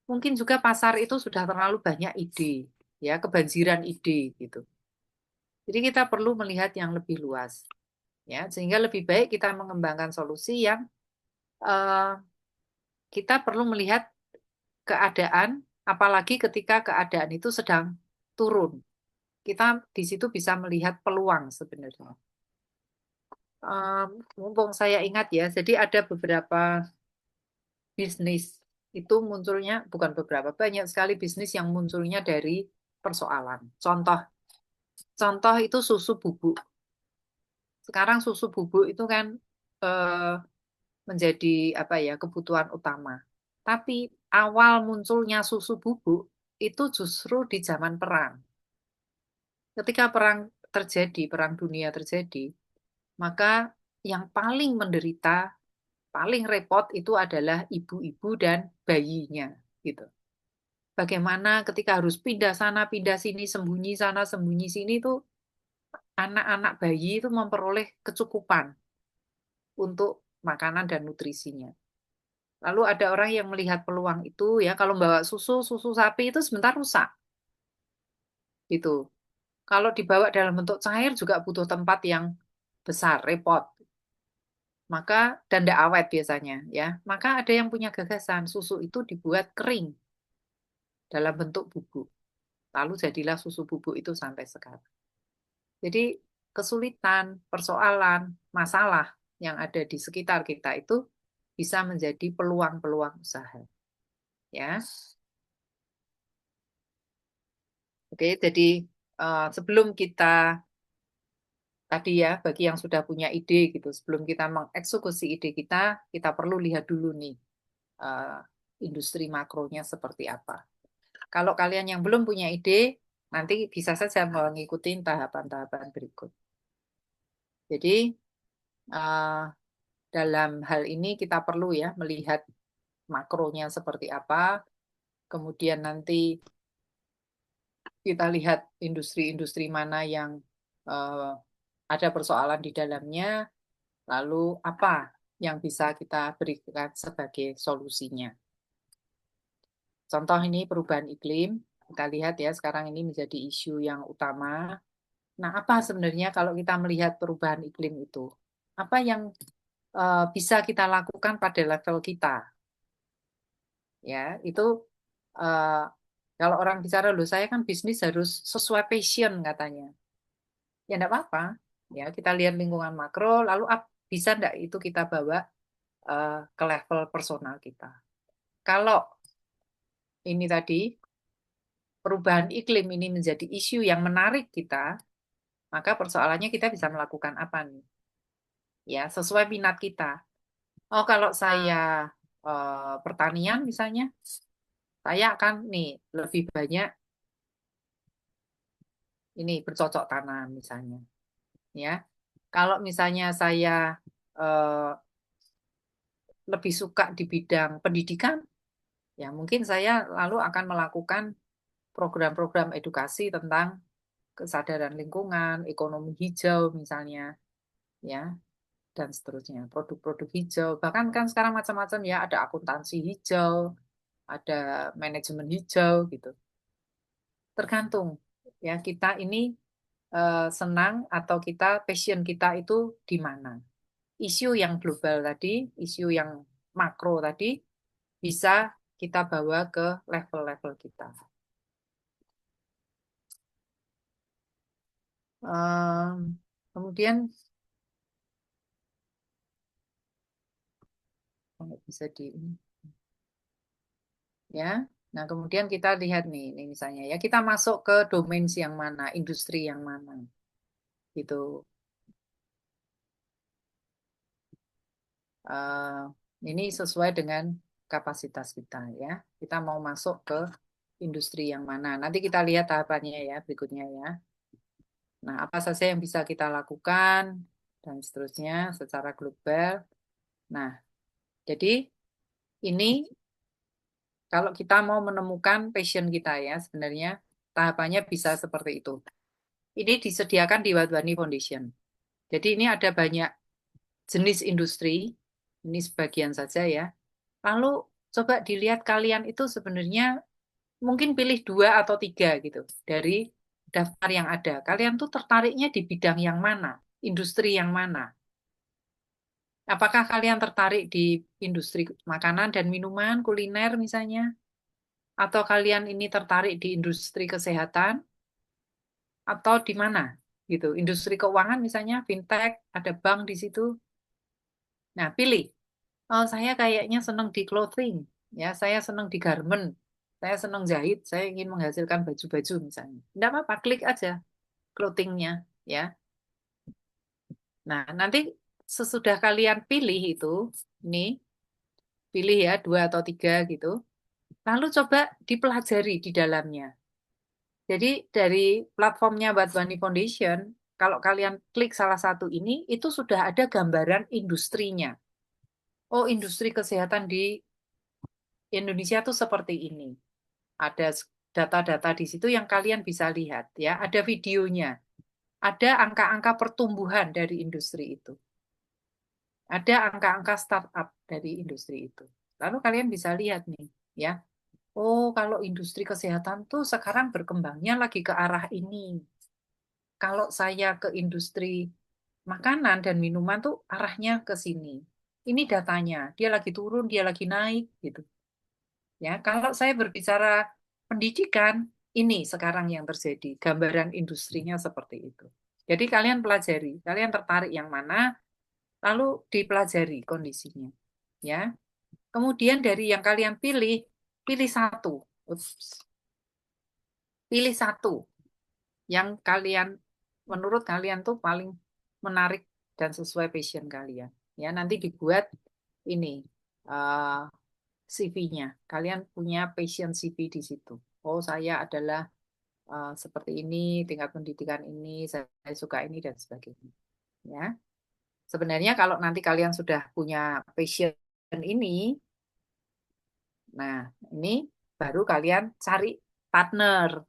Mungkin juga pasar itu sudah terlalu banyak ide, ya kebanjiran ide, gitu. Jadi kita perlu melihat yang lebih luas. Ya, sehingga lebih baik kita mengembangkan solusi yang eh, kita perlu melihat keadaan, apalagi ketika keadaan itu sedang turun. Kita di situ bisa melihat peluang sebenarnya. Mumpung saya ingat ya, jadi ada beberapa bisnis itu munculnya, bukan beberapa, banyak sekali bisnis yang munculnya dari persoalan. Contoh itu susu bubuk. Sekarang susu bubuk itu kan eh, menjadi apa ya kebutuhan utama. Tapi awal munculnya susu bubuk itu justru di zaman perang. Ketika perang terjadi, perang dunia terjadi, maka yang paling menderita, paling repot itu adalah ibu-ibu dan bayinya, gitu. Bagaimana ketika harus pindah sana, pindah sini, sembunyi sana, sembunyi sini itu anak-anak bayi itu memperoleh kecukupan untuk makanan dan nutrisinya. Lalu ada orang yang melihat peluang itu ya kalau bawa susu sapi itu sebentar rusak. Itu. Kalau dibawa dalam bentuk cair juga butuh tempat yang besar, repot. Maka dan tidak awet biasanya ya. Maka ada yang punya gagasan susu itu dibuat kering dalam bentuk bubuk. Lalu jadilah susu bubuk itu sampai sekarang. Jadi kesulitan, persoalan, masalah yang ada di sekitar kita itu bisa menjadi peluang-peluang usaha. Ya. Oke, jadi sebelum kita tadi ya, bagi yang sudah punya ide gitu, sebelum kita mengeksekusi ide kita perlu lihat dulu nih eh, industri makronya seperti apa. Kalau kalian yang belum punya ide, nanti bisa saja mengikuti tahapan-tahapan berikut. Jadi eh, dalam hal ini kita perlu ya melihat makronya seperti apa, kemudian nanti kita lihat industri-industri mana yang eh, ada persoalan di dalamnya, lalu apa yang bisa kita berikan sebagai solusinya. Contoh ini perubahan iklim, kita lihat ya sekarang ini menjadi isu yang utama. Nah, apa sebenarnya kalau kita melihat perubahan iklim itu? Apa yang bisa kita lakukan pada level kita? Ya, itu eh, kalau orang bicara loh, saya kan bisnis harus sesuai passion katanya. Ya enggak apa-apa. Ya, kita lihat lingkungan makro, lalu bisa enggak itu kita bawa ke level personal kita. Kalau ini tadi perubahan iklim ini menjadi isu yang menarik kita, maka persoalannya kita bisa melakukan apa nih? Ya, sesuai minat kita. Oh, kalau saya pertanian misalnya, saya akan nih lebih banyak ini bercocok tanam misalnya, ya. Kalau misalnya saya eh, lebih suka di bidang pendidikan, ya mungkin saya lalu akan melakukan program-program edukasi tentang kesadaran lingkungan, ekonomi hijau misalnya, ya, dan seterusnya. Produk-produk hijau, bahkan kan sekarang macam-macam ya, ada akuntansi hijau, ada manajemen hijau gitu. Tergantung ya kita ini senang atau kita passion kita itu di mana. Isu yang global tadi, isu yang makro tadi bisa kita bawa ke level-level kita. Kemudian bisa di ya. Nah, kemudian kita lihat nih, ini misalnya ya, kita masuk ke domain yang mana, industri yang mana, gitu. Ini sesuai dengan kapasitas kita ya. Kita mau masuk ke industri yang mana. Nanti kita lihat tahapannya ya, berikutnya ya. Nah, apa saja yang bisa kita lakukan dan seterusnya secara global. Nah, jadi ini kalau kita mau menemukan passion kita ya, sebenarnya tahapannya bisa seperti itu. Ini disediakan di Wadhwani Foundation. Jadi ini ada banyak jenis industri, ini sebagian saja ya. Lalu coba dilihat kalian itu sebenarnya mungkin pilih 2 atau 3 gitu dari daftar yang ada. Kalian tuh tertariknya di bidang yang mana, industri yang mana. Apakah kalian tertarik di industri makanan dan minuman, kuliner misalnya? Atau kalian ini tertarik di industri kesehatan? Atau di mana? Gitu. Industri keuangan misalnya, fintech, ada bank di situ. Nah, pilih. Oh, saya kayaknya senang di clothing. Ya, saya senang di garment. Saya senang jahit. Saya ingin menghasilkan baju-baju misalnya. Tidak apa-apa, klik aja clothingnya. Ya. Nah, nanti sesudah kalian pilih itu, ini pilih ya 2 atau 3 gitu. Lalu coba dipelajari di dalamnya. Jadi dari platformnya Wadhwani Foundation, kalau kalian klik salah satu ini, itu sudah ada gambaran industrinya. Oh, industri kesehatan di Indonesia tuh seperti ini. Ada data-data di situ yang kalian bisa lihat ya. Ada videonya. Ada angka-angka pertumbuhan dari industri itu. Ada angka-angka startup dari industri itu. Lalu kalian bisa lihat nih, ya. Oh, kalau industri kesehatan tuh sekarang berkembangnya lagi ke arah ini. Kalau saya ke industri makanan dan minuman tuh arahnya ke sini. Ini datanya, dia lagi turun, dia lagi naik gitu. Ya, kalau saya berbicara pendidikan, ini sekarang yang terjadi, gambaran industrinya seperti itu. Jadi kalian pelajari, kalian tertarik yang mana, lalu dipelajari kondisinya. Ya, kemudian dari yang kalian pilih, pilih satu. Ups. Pilih satu yang kalian menurut kalian tuh paling menarik dan sesuai passion kalian. Ya, nanti dibuat ini CV-nya. Kalian punya passion CV di situ. Oh, saya adalah seperti ini, tingkat pendidikan ini, saya suka ini dan sebagainya. Ya. Sebenarnya kalau nanti kalian sudah punya passion ini, nah, ini baru kalian cari partner.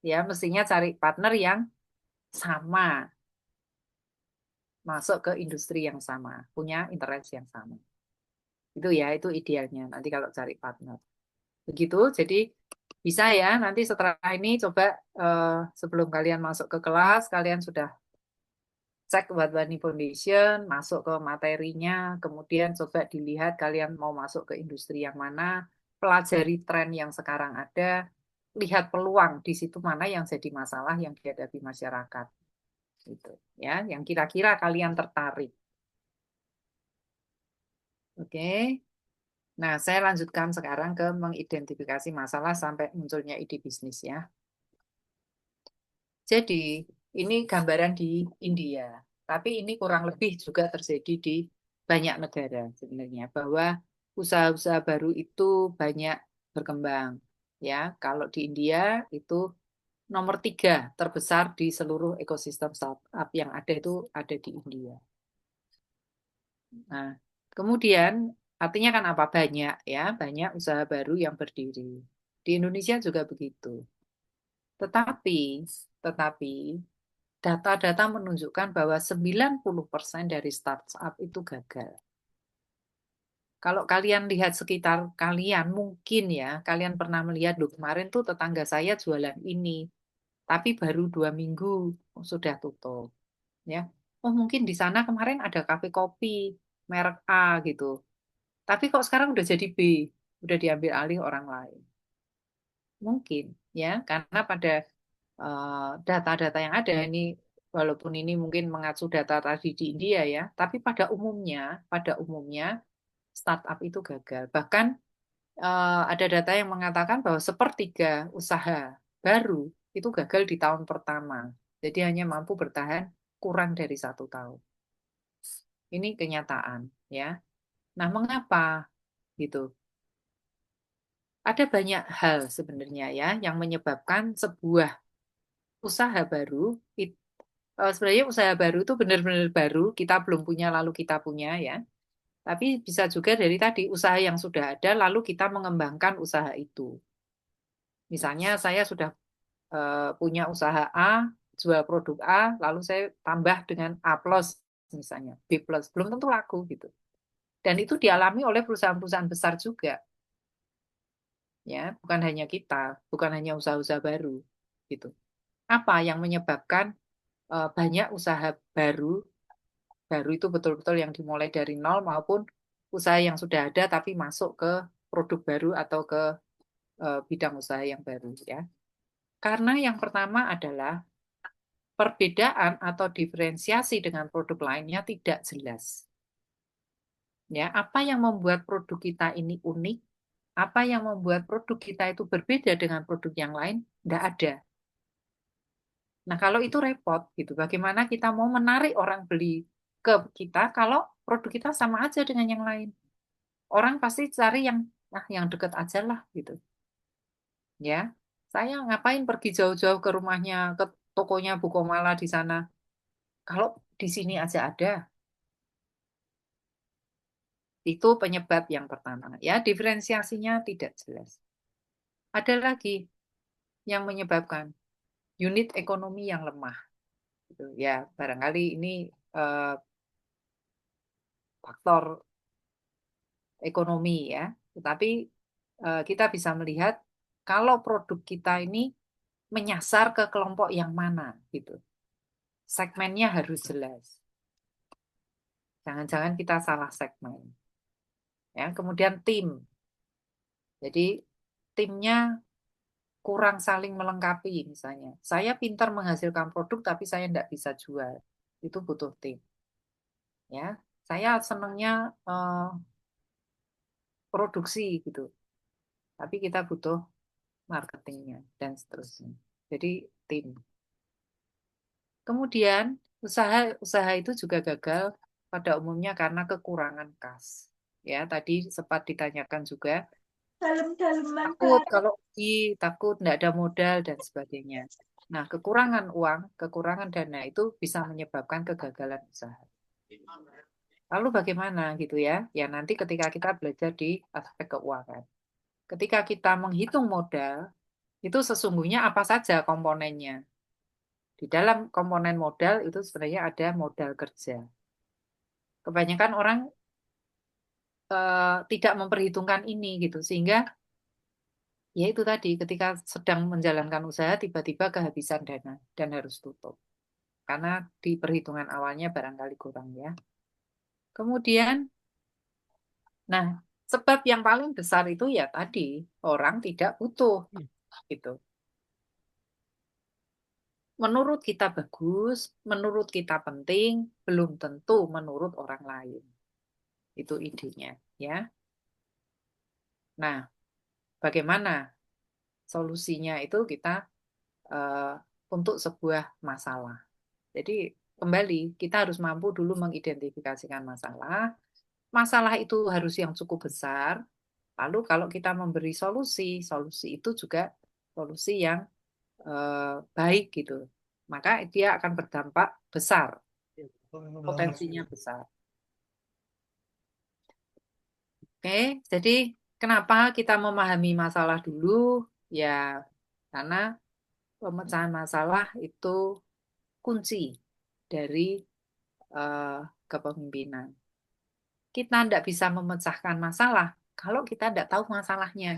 Ya, mestinya cari partner yang sama, masuk ke industri yang sama, punya interest yang sama. Itu ya, itu idealnya nanti kalau cari partner. Begitu, jadi bisa ya nanti setelah ini coba sebelum kalian masuk ke kelas, kalian sudah cek Wadhwani Foundation, masuk ke materinya, kemudian coba dilihat kalian mau masuk ke industri yang mana, pelajari tren yang sekarang ada, lihat peluang di situ mana yang jadi masalah yang dihadapi masyarakat. Gitu, ya, yang kira-kira kalian tertarik. Oke. Nah, saya lanjutkan sekarang ke mengidentifikasi masalah sampai munculnya ide bisnis ya. Jadi, ini gambaran di India. Tapi ini kurang lebih juga terjadi di banyak negara sebenarnya bahwa usaha-usaha baru itu banyak berkembang. Ya, kalau di India itu nomor 3 terbesar di seluruh ekosistem startup yang ada itu ada di India. Nah, kemudian artinya kan apa banyak ya, banyak usaha baru yang berdiri. Di Indonesia juga begitu. Tetapi, tetapi data-data menunjukkan bahwa 90% dari startup itu gagal. Kalau kalian lihat sekitar kalian, mungkin ya, kalian pernah melihat, loh kemarin tuh tetangga saya jualan ini, tapi baru 2 minggu sudah tutup. Ya, oh mungkin di sana kemarin ada kafe kopi merek A gitu, tapi kok sekarang udah jadi B, udah diambil alih orang lain. Mungkin ya, karena pada data-data yang ada ini, walaupun ini mungkin mengacu data tadi di India ya, tapi pada umumnya startup itu gagal. Bahkan ada data yang mengatakan bahwa sepertiga usaha baru itu gagal di tahun pertama. Jadi hanya mampu bertahan kurang dari 1 tahun. Ini kenyataan, ya. Nah, mengapa gitu? Ada banyak hal sebenarnya ya yang menyebabkan sebuah usaha baru. Sebenarnya usaha baru itu benar-benar baru, kita belum punya lalu kita punya ya. Tapi bisa juga dari tadi usaha yang sudah ada lalu kita mengembangkan usaha itu. Misalnya saya sudah punya usaha A, jual produk A, lalu saya tambah dengan A plus misalnya, B plus, belum tentu laku gitu. Dan itu dialami oleh perusahaan-perusahaan besar juga, ya, bukan hanya kita, bukan hanya usaha-usaha baru, gitu. Apa yang menyebabkan banyak usaha baru, baru itu betul-betul yang dimulai dari nol maupun usaha yang sudah ada tapi masuk ke produk baru atau ke bidang usaha yang baru, ya. Karena yang pertama adalah perbedaan atau diferensiasi dengan produk lainnya tidak jelas. Ya, apa yang membuat produk kita ini unik? Apa yang membuat produk kita itu berbeda dengan produk yang lain? Tidak ada. Nah, kalau itu repot gitu. Bagaimana kita mau menarik orang beli ke kita kalau produk kita sama aja dengan yang lain? Orang pasti cari yang deket aja lah gitu. Ya, saya ngapain pergi jauh-jauh ke rumahnya, ke tokonya Bukomala di sana? Kalau di sini aja ada. Itu penyebab yang pertama. Ya, diferensiasinya tidak jelas. Ada lagi yang menyebabkan unit ekonomi yang lemah. Gitu. Ya, barangkali ini eh, faktor ekonomi ya. Tetapi kita bisa melihat kalau produk kita ini menyasar ke kelompok yang mana gitu. Segmennya harus jelas. Jangan-jangan kita salah segmen. Ya, kemudian tim. Jadi timnya kurang saling melengkapi misalnya. Saya pintar menghasilkan produk tapi saya tidak bisa jual. Itu butuh tim. Ya, saya senangnya produksi gitu. Tapi kita butuh marketingnya dan seterusnya. Jadi tim. Kemudian usaha itu juga gagal pada umumnya karena kekurangan kas. Ya, tadi sempat ditanyakan juga takut kalau takut tidak ada modal dan sebagainya. Nah, kekurangan uang, kekurangan dana itu bisa menyebabkan kegagalan usaha. Lalu bagaimana gitu ya? Ya nanti ketika kita belajar di aspek keuangan. Ketika kita menghitung modal, itu sesungguhnya apa saja komponennya. Di dalam komponen modal itu sebenarnya ada modal kerja. Kebanyakan orang tidak memperhitungkan ini gitu, sehingga ya itu tadi ketika sedang menjalankan usaha tiba-tiba kehabisan dana dan harus tutup. Karena di perhitungan awalnya barangkali kurang ya. Kemudian, nah sebab yang paling besar itu ya tadi orang tidak butuh gitu. Menurut kita bagus, menurut kita penting, belum tentu menurut orang lain. Itu idenya ya. Nah, bagaimana solusinya itu kita eh, untuk sebuah masalah. Jadi kembali kita harus mampu dulu mengidentifikasikan masalah, masalah itu harus yang cukup besar. Lalu kalau kita memberi solusi, solusi itu juga solusi yang baik gitu. Maka dia akan berdampak besar, potensinya besar. Oke, jadi kenapa kita memahami masalah dulu? Ya, karena pemecahan masalah itu kunci dari eh, kepemimpinan. Kita tidak bisa memecahkan masalah kalau kita tidak tahu masalahnya.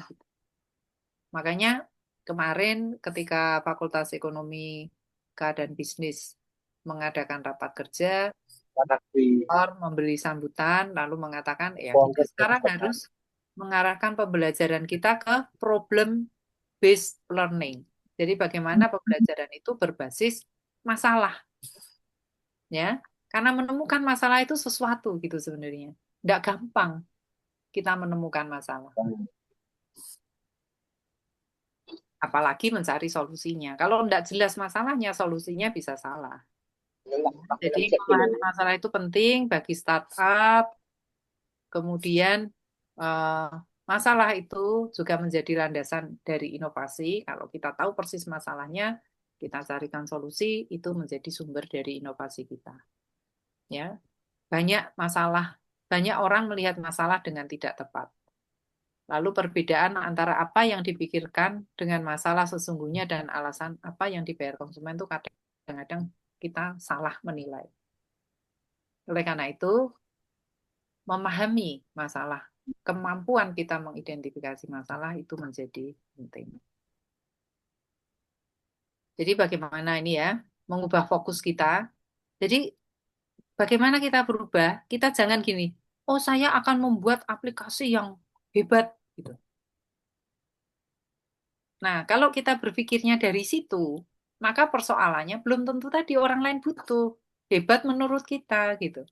Makanya kemarin ketika Fakultas Ekonomi dan Bisnis mengadakan rapat kerja, rektor memberi sambutan lalu mengatakan ya kita sekarang harus mengarahkan pembelajaran kita ke problem based learning. Jadi bagaimana pembelajaran itu berbasis masalah, ya. Karena menemukan masalah itu sesuatu gitu sebenarnya. Tidak gampang kita menemukan masalah. Apalagi mencari solusinya. Kalau tidak jelas masalahnya, solusinya bisa salah. Jadi memahami masalah itu penting bagi startup. Kemudian eh, masalah itu juga menjadi landasan dari inovasi. Kalau kita tahu persis masalahnya, kita carikan solusi, itu menjadi sumber dari inovasi kita. Ya, banyak masalah, banyak orang melihat masalah dengan tidak tepat. Lalu perbedaan antara apa yang dipikirkan dengan masalah sesungguhnya dan alasan apa yang dibayar konsumen itu kadang-kadang kita salah menilai. Oleh karena itu, memahami masalah, kemampuan kita mengidentifikasi masalah itu menjadi penting. Jadi bagaimana ini ya, mengubah fokus kita. Jadi bagaimana kita berubah? Kita jangan gini, oh saya akan membuat aplikasi yang hebat gitu. Nah, kalau kita berpikirnya dari situ, maka persoalannya belum tentu tadi orang lain butuh. Hebat menurut kita gitu.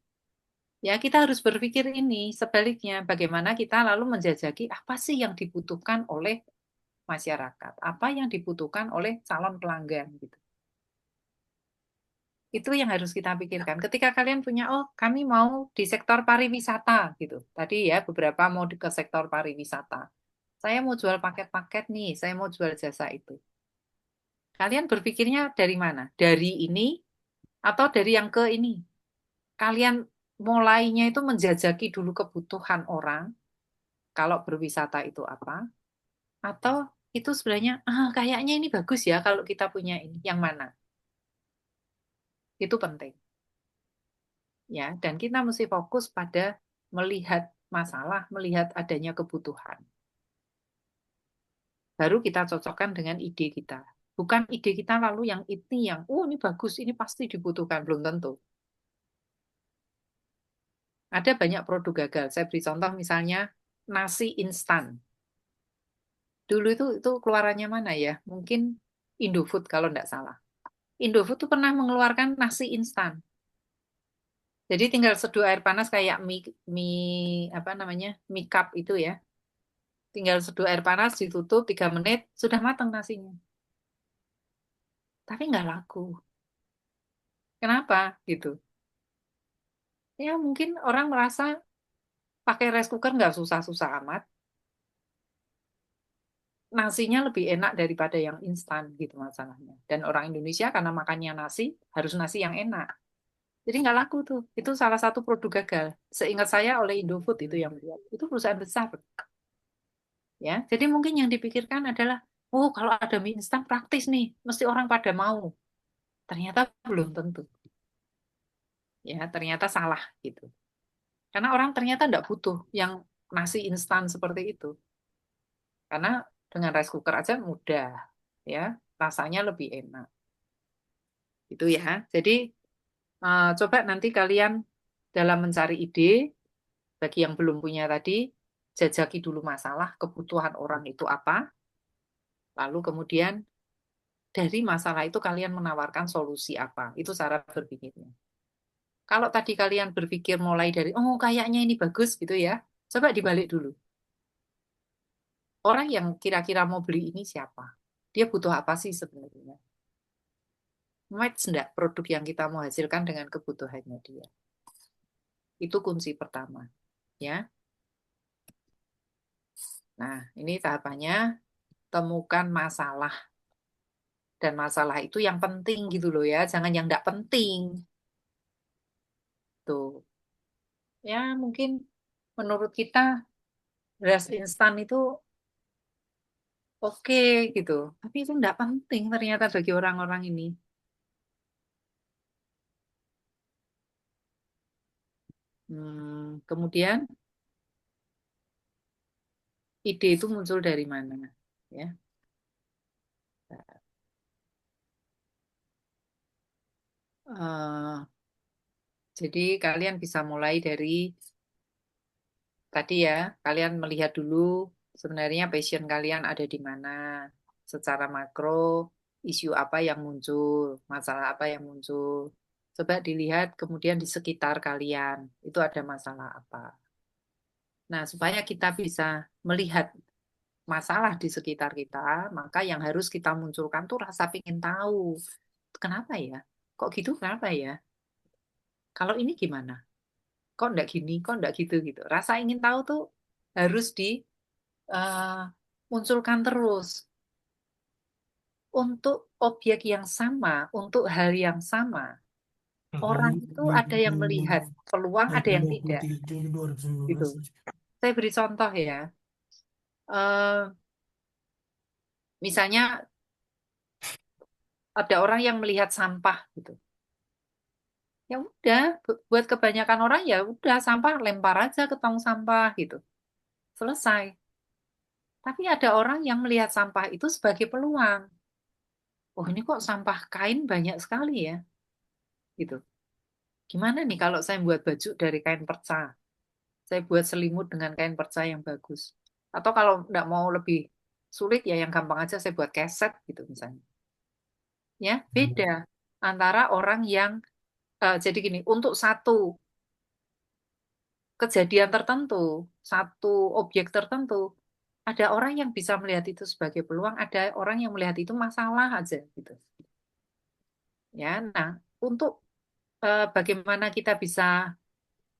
Ya, kita harus berpikir ini sebaliknya, bagaimana kita lalu menjajaki apa sih yang dibutuhkan oleh masyarakat, apa yang dibutuhkan oleh calon pelanggan gitu. Itu yang harus kita pikirkan. Ketika kalian punya, oh kami mau di sektor pariwisata gitu. Tadi ya beberapa mau ke sektor pariwisata. Saya mau jual paket-paket nih, saya mau jual jasa itu. Kalian berpikirnya dari mana? Dari ini atau dari yang ke ini? Kalian mulainya itu menjajaki dulu kebutuhan orang, kalau berwisata itu apa? Atau itu sebenarnya, kayaknya ini bagus ya kalau kita punya ini. Yang mana? Itu penting. Ya, dan kita mesti fokus pada melihat masalah, melihat adanya kebutuhan. Baru kita cocokkan dengan ide kita. Bukan ide kita lalu yang oh ini bagus, ini pasti dibutuhkan. Belum tentu. Ada banyak produk gagal. Saya beri contoh misalnya nasi instan. Dulu itu keluarannya mana ya? Mungkin Indofood kalau tidak salah. Indofood tuh pernah mengeluarkan nasi instan. Jadi tinggal seduh air panas kayak mie apa namanya? Mie cup itu ya. Tinggal seduh air panas ditutup 3 menit sudah matang nasinya. Tapi nggak laku. Kenapa gitu? Ya mungkin orang merasa pakai rice cooker nggak susah-susah amat. Nasinya lebih enak daripada yang instan gitu masalahnya. Dan orang Indonesia karena makannya nasi harus nasi yang enak. Jadi nggak laku tuh. Itu salah satu produk gagal. Seingat saya oleh Indofood itu yang buat. Itu perusahaan besar. Ya, jadi mungkin yang dipikirkan adalah, oh kalau ada mie instan praktis nih, mesti orang pada mau. Ternyata belum tentu. Ya, ternyata salah gitu. Karena orang ternyata nggak butuh yang nasi instan seperti itu. Karena dengan rice cooker aja mudah, ya, rasanya lebih enak. Itu ya. Jadi coba nanti kalian dalam mencari ide, bagi yang belum punya tadi, jajaki dulu masalah, kebutuhan orang itu apa, lalu kemudian dari masalah itu kalian menawarkan solusi apa. Itu cara berpikirnya. Kalau tadi kalian berpikir mulai dari, oh kayaknya ini bagus gitu ya, coba dibalik dulu. Orang yang kira-kira mau beli ini siapa? Dia butuh apa sih sebenarnya? Match enggak produk yang kita mau hasilkan dengan kebutuhannya dia? Itu kunci pertama. ya. Nah, ini tahapannya temukan masalah dan masalah itu yang penting gitu loh ya, jangan yang nggak penting. Tuh. Ya, mungkin menurut kita beras instan itu oke gitu, tapi itu nggak penting ternyata bagi orang-orang ini. Kemudian ide itu muncul dari mana? Ya. Eh, jadi kalian bisa mulai dari tadi ya, kalian melihat dulu sebenarnya passion kalian ada di mana. Secara makro, isu apa yang muncul, masalah apa yang muncul. Coba dilihat kemudian di sekitar kalian, itu ada masalah apa. Nah, supaya kita bisa melihat masalah di sekitar kita, maka yang harus kita munculkan tuh rasa ingin tahu. Kenapa ya? Kok gitu? Kenapa ya? Kalau ini gimana? Kok enggak gini? Kok enggak gitu gitu? Rasa ingin tahu tuh harus munculkan terus untuk objek yang sama, untuk hal yang sama. Orang itu ada yang melihat peluang, ada yang tidak. Gitu. Saya beri contoh ya. Eh, Misalnya ada orang yang melihat sampah gitu. Ya udah, buat kebanyakan orang ya udah sampah lempar aja ke tong sampah gitu. Selesai. Tapi ada orang yang melihat sampah itu sebagai peluang. Oh ini kok sampah kain banyak sekali ya, gitu. Gimana nih kalau saya buat baju dari kain perca? Saya buat selimut dengan kain perca yang bagus. Atau kalau nggak mau lebih sulit ya yang gampang aja saya buat keset gitu misalnya. Ya, beda antara orang yang jadi gini, untuk satu kejadian tertentu, satu objek tertentu, ada orang yang bisa melihat itu sebagai peluang, ada orang yang melihat itu masalah aja gitu. Ya, nah, untuk bagaimana kita bisa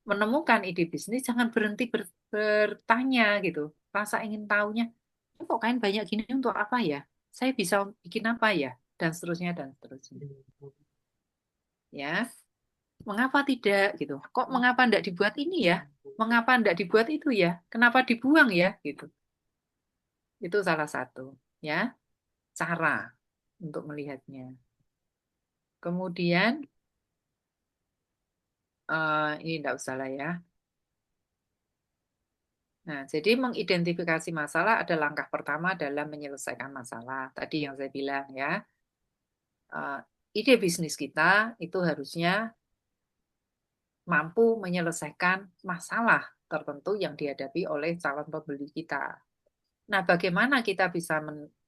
menemukan ide bisnis, jangan berhenti bertanya gitu. Rasa ingin tahunya, "Ini kok kain banyak gini untuk apa ya? Saya bisa bikin apa ya?" Dan seterusnya dan seterusnya. Ya, mengapa tidak gitu? Kok mengapa tidak dibuat ini ya? Mengapa tidak dibuat itu ya? Kenapa dibuang ya? Gitu. Itu salah satu ya cara untuk melihatnya. Kemudian ini tidak usah lah ya. Nah, jadi mengidentifikasi masalah ada langkah pertama dalam menyelesaikan masalah. Tadi yang saya bilang ya, eh, ide bisnis kita itu harusnya mampu menyelesaikan masalah tertentu yang dihadapi oleh calon pembeli kita. Nah, bagaimana kita bisa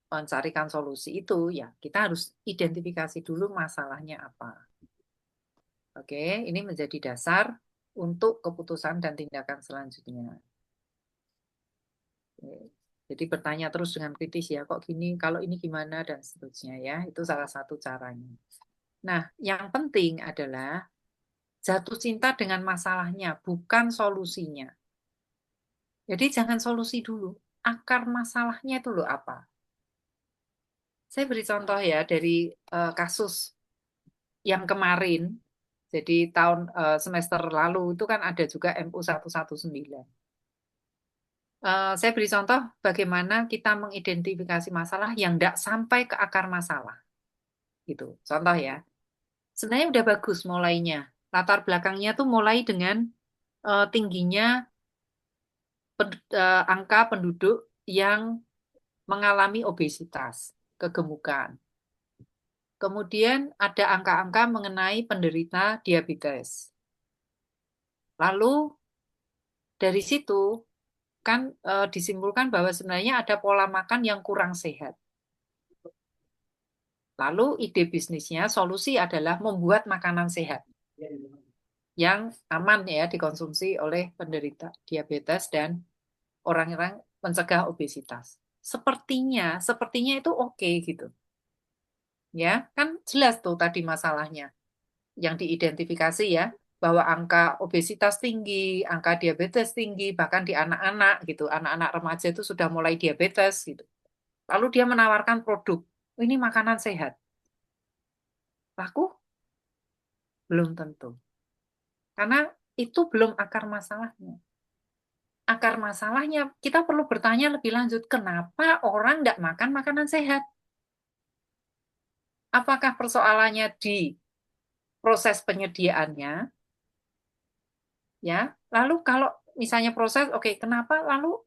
mencarikan solusi itu? Ya, kita harus identifikasi dulu masalahnya apa. Oke, ini menjadi dasar untuk keputusan dan tindakan selanjutnya. Oke. Jadi bertanya terus dengan kritis ya, kok gini, kalau ini gimana, dan seterusnya ya. Itu salah satu caranya. Nah, yang penting adalah jatuh cinta dengan masalahnya, bukan solusinya. Jadi jangan solusi dulu, akar masalahnya itu loh apa. Saya beri contoh ya dari kasus yang kemarin, jadi tahun semester lalu itu kan ada juga MU 119. Saya beri contoh bagaimana kita mengidentifikasi masalah yang tidak sampai ke akar masalah. Gitu. Contoh ya, sebenarnya udah bagus mulainya. Latar belakangnya tuh mulai dengan tingginya angka penduduk yang mengalami obesitas, kegemukan. Kemudian ada angka-angka mengenai penderita diabetes. Lalu dari situ kan disimpulkan bahwa sebenarnya ada pola makan yang kurang sehat. Lalu ide bisnisnya, solusi adalah membuat makanan sehat yang aman ya dikonsumsi oleh penderita diabetes dan orang-orang mencegah obesitas. Sepertinya itu oke gitu. Ya, kan jelas tuh tadi masalahnya yang diidentifikasi ya. bahwa angka obesitas tinggi, angka diabetes tinggi, bahkan di anak-anak gitu, anak-anak remaja itu sudah mulai diabetes gitu. Lalu dia menawarkan produk, ini makanan sehat. Laku? Belum tentu. Karena itu belum akar masalahnya. Akar masalahnya, kita perlu bertanya lebih lanjut, kenapa orang tidak makan makanan sehat? Apakah persoalannya di proses penyediaannya? Ya, lalu kalau misalnya proses, oke, kenapa lalu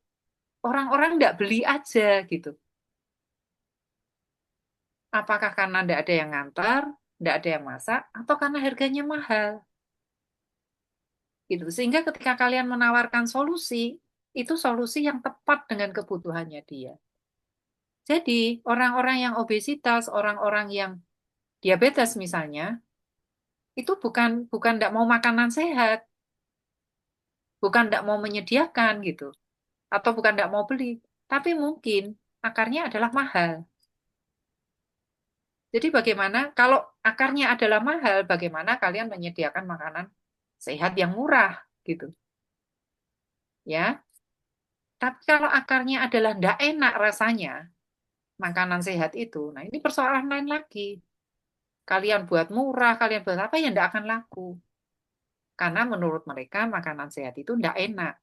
orang-orang tidak beli aja gitu? Apakah karena tidak ada yang ngantar, tidak ada yang masak, atau karena harganya mahal? Gitu. Sehingga ketika kalian menawarkan solusi, itu solusi yang tepat dengan kebutuhannya dia. Jadi, orang-orang yang obesitas, orang-orang yang diabetes misalnya, itu bukan tidak mau makanan sehat, bukan tidak mau menyediakan gitu, atau bukan tidak mau beli, tapi mungkin akarnya adalah mahal. Jadi bagaimana kalau akarnya adalah mahal, bagaimana kalian menyediakan makanan sehat yang murah gitu, ya? Tapi kalau akarnya adalah tidak enak rasanya, makanan sehat itu, nah ini persoalan lain lagi. Kalian buat murah, kalian buat apa ya tidak akan laku. Karena menurut mereka makanan sehat itu tidak enak.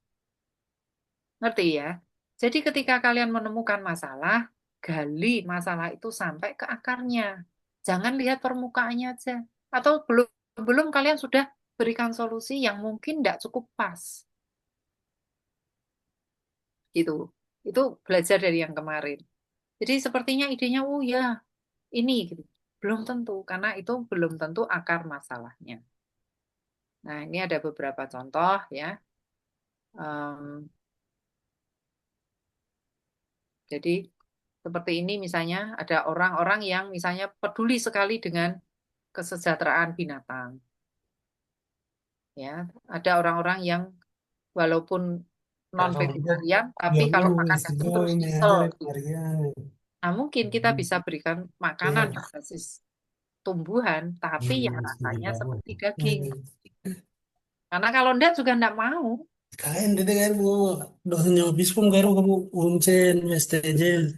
Ngerti ya? Jadi ketika kalian menemukan masalah, gali masalah itu sampai ke akarnya. Jangan lihat permukaannya aja. Atau belum kalian sudah berikan solusi yang mungkin tidak cukup pas. Gitu. Itu belajar dari yang kemarin. Jadi sepertinya idenya, oh ya, ini gitu. Belum tentu, karena itu belum tentu akar masalahnya. Nah, ini ada beberapa contoh ya. Em, jadi seperti ini misalnya ada orang-orang yang misalnya peduli sekali dengan kesejahteraan binatang. Ya, ada orang-orang yang walaupun non vegetarian, tapi kalau makan daging terus nyesel gitu. Nah, mungkin kita bisa berikan makanan berbasis tumbuhan, tapi yang rasanya seperti daging. Karena kalau enggak juga enggak mau. Kain dede kain mo dohnya bispom kairo kamu umsen westejel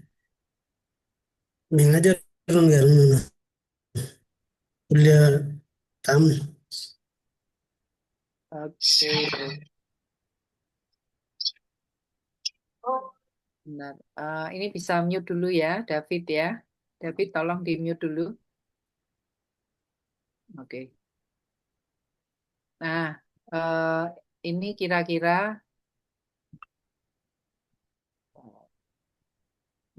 mengajar kan kairo kuliah tam Oke. Benar. Ini bisa mute dulu ya, David ya. David tolong di mute dulu. Oke. Nah, ini kira-kira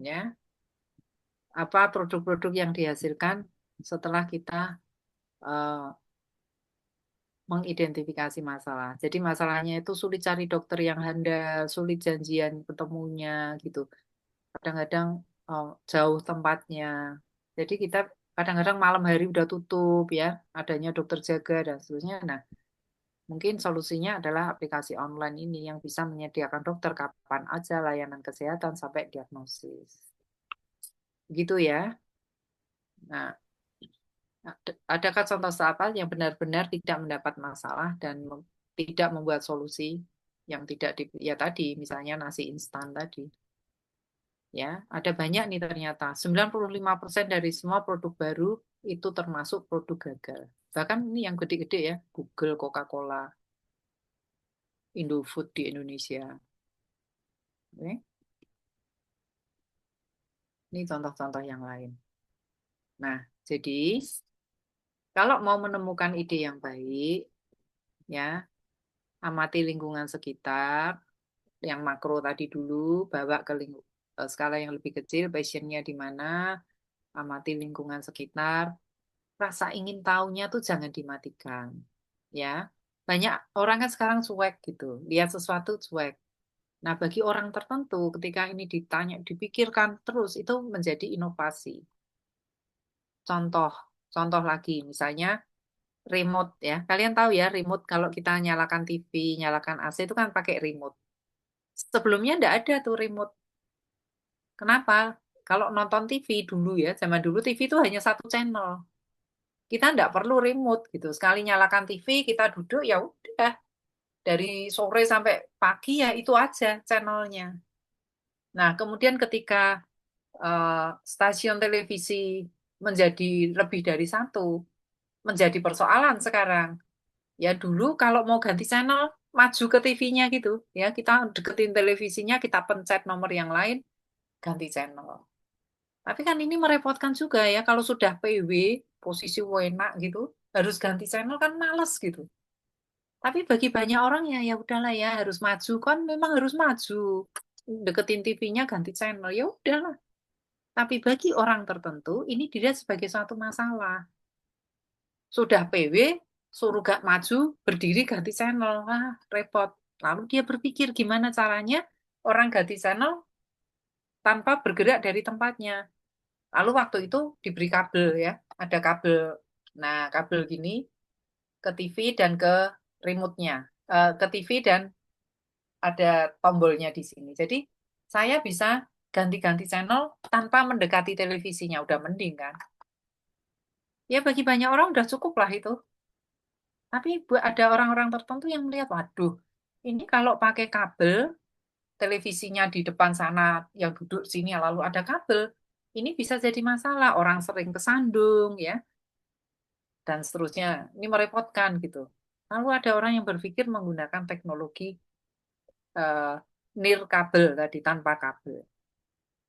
ya apa produk-produk yang dihasilkan setelah kita eh, mengidentifikasi masalah. Jadi masalahnya itu sulit cari dokter yang handal, sulit janjian ketemunya gitu. Kadang-kadang jauh tempatnya. Jadi kita kadang-kadang malam hari udah tutup ya, adanya dokter jaga dan seterusnya. Nah, mungkin solusinya adalah aplikasi online ini yang bisa menyediakan dokter kapan aja layanan kesehatan sampai diagnosis. Gitu ya. Nah, adakah contoh apa yang benar-benar tidak mendapat masalah dan tidak membuat solusi yang tidak ya tadi, misalnya nasi instan tadi. Ya, ada banyak nih ternyata. 95% dari semua produk baru itu termasuk produk gagal. Bahkan ini yang gede-gede ya, Google, Coca-Cola, Indofood di Indonesia. Oke. Ini contoh-contoh yang lain. Nah, jadi kalau mau menemukan ide yang baik, ya, amati lingkungan sekitar, yang makro tadi dulu, bawa ke skala yang lebih kecil, passionnya di mana, amati lingkungan sekitar, rasa ingin tahunya tuh jangan dimatikan, ya. Banyak orang kan sekarang cuek gitu, lihat sesuatu cuek. Nah, bagi orang tertentu, ketika ini ditanya, dipikirkan terus, itu menjadi inovasi. Contoh, contoh lagi, misalnya remote ya. Kalian tahu ya, remote kalau kita nyalakan TV, nyalakan AC itu kan pakai remote. Sebelumnya enggak ada tuh remote. Kenapa? Kalau nonton TV dulu ya, zaman dulu TV itu hanya satu channel. Kita nggak perlu remote gitu. Sekali nyalakan TV, kita duduk ya udah. Dari sore sampai pagi ya itu aja channelnya. Nah, kemudian ketika stasiun televisi menjadi lebih dari satu, menjadi persoalan sekarang. Ya dulu kalau mau ganti channel, maju ke TV-nya gitu. Ya, kita deketin televisinya, kita pencet nomor yang lain, ganti channel. Tapi kan ini merepotkan juga ya, kalau sudah PW, posisi enak gitu, harus ganti channel kan males gitu. Tapi bagi banyak orang ya, ya udahlah ya, harus maju kan memang harus maju. Deketin TV-nya ganti channel, ya udahlah. Tapi bagi orang tertentu, ini dilihat sebagai suatu masalah. Sudah PW, suruh gak maju, berdiri ganti channel. Wah, repot. Lalu dia berpikir gimana caranya orang ganti channel tanpa bergerak dari tempatnya. Lalu waktu itu diberi kabel ya, ada kabel. Nah, kabel gini ke TV dan ke remote-nya. Ke TV dan ada tombolnya di sini. Jadi saya bisa ganti-ganti channel tanpa mendekati televisinya. Udah mending kan? Ya bagi banyak orang udah cukup lah itu. Tapi ada orang-orang tertentu yang melihat, waduh, ini kalau pakai kabel, televisinya di depan sana yang duduk sini lalu ada kabel, ini bisa jadi masalah. Orang sering kesandung ya dan seterusnya. Ini merepotkan gitu. Lalu ada orang yang berpikir menggunakan teknologi eh, near kabel tadi tanpa kabel.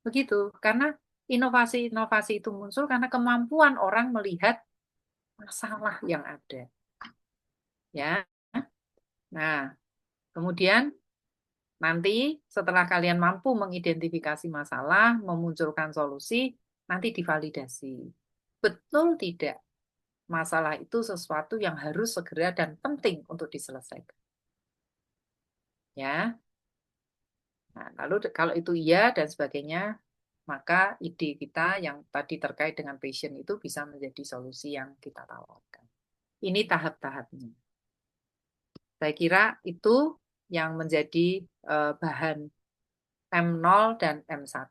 Begitu, karena inovasi-inovasi itu muncul karena kemampuan orang melihat masalah yang ada. Ya. Nah, kemudian nanti setelah kalian mampu mengidentifikasi masalah, memunculkan solusi, nanti divalidasi. Betul tidak? Masalah itu sesuatu yang harus segera dan penting untuk diselesaikan. Ya. Nah, lalu kalau itu iya dan sebagainya, maka ide kita yang tadi terkait dengan passion itu bisa menjadi solusi yang kita tawarkan. Ini tahap-tahapnya. Saya kira itu yang menjadi bahan M0 dan M1.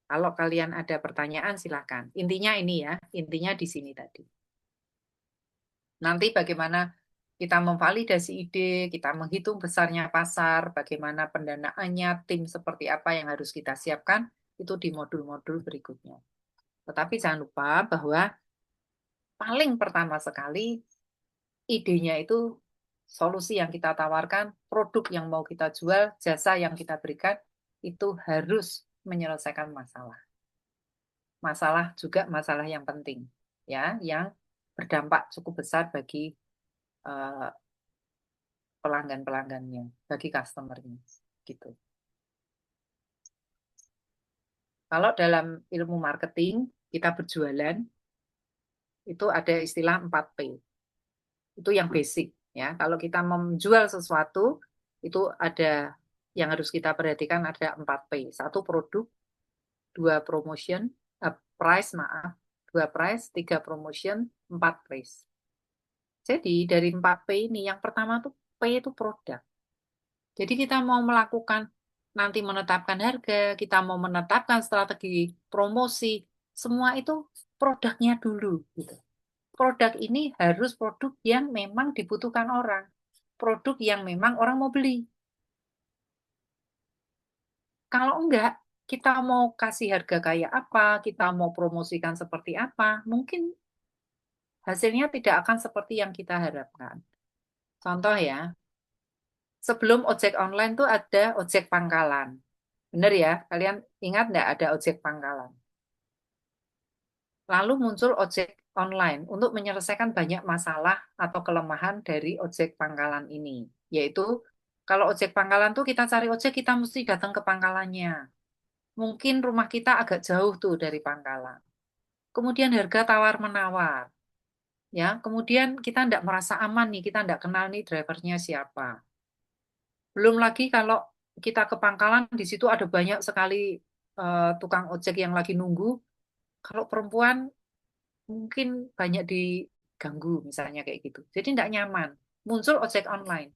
Kalau kalian ada pertanyaan, silahkan. Intinya ini ya, intinya di sini tadi. Nanti bagaimana kita memvalidasi ide, kita menghitung besarnya pasar, bagaimana pendanaannya, tim seperti apa yang harus kita siapkan, itu di modul-modul berikutnya. Tetapi jangan lupa bahwa paling pertama sekali idenya itu solusi yang kita tawarkan, produk yang mau kita jual, jasa yang kita berikan, itu harus menyelesaikan masalah. Masalah juga masalah yang penting, ya, yang berdampak cukup besar bagi pelanggan-pelanggannya, bagi customernya, gitu. Kalau dalam ilmu marketing, kita berjualan, itu ada istilah 4P. Itu yang basic, ya. Kalau kita menjual sesuatu, itu ada yang harus kita perhatikan ada 4P. Satu produk, dua promotion, price, maaf. Dua price, tiga promotion, 4 place. Jadi dari 4P ini, yang pertama tuh P itu produk. Jadi kita mau melakukan nanti menetapkan harga, kita mau menetapkan strategi promosi, semua itu produknya dulu. Gitu. Produk ini harus produk yang memang dibutuhkan orang. Produk yang memang orang mau beli. Kalau enggak, kita mau kasih harga kayak apa, kita mau promosikan seperti apa, mungkin hasilnya tidak akan seperti yang kita harapkan. Contoh ya, sebelum ojek online tuh ada ojek pangkalan. Benar ya? Kalian ingat nggak ada ojek pangkalan? Lalu muncul ojek online untuk menyelesaikan banyak masalah atau kelemahan dari ojek pangkalan ini. Yaitu, kalau ojek pangkalan tuh kita cari ojek, kita mesti datang ke pangkalannya. Mungkin rumah kita agak jauh tuh dari pangkalan. Kemudian harga tawar-menawar. Ya, kemudian kita tidak merasa aman nih, kita tidak kenal nih drivernya siapa. Belum lagi kalau kita ke pangkalan, di situ ada banyak sekali tukang ojek yang lagi nunggu. Kalau perempuan mungkin banyak diganggu misalnya kayak gitu. Jadi tidak nyaman. Muncul ojek online.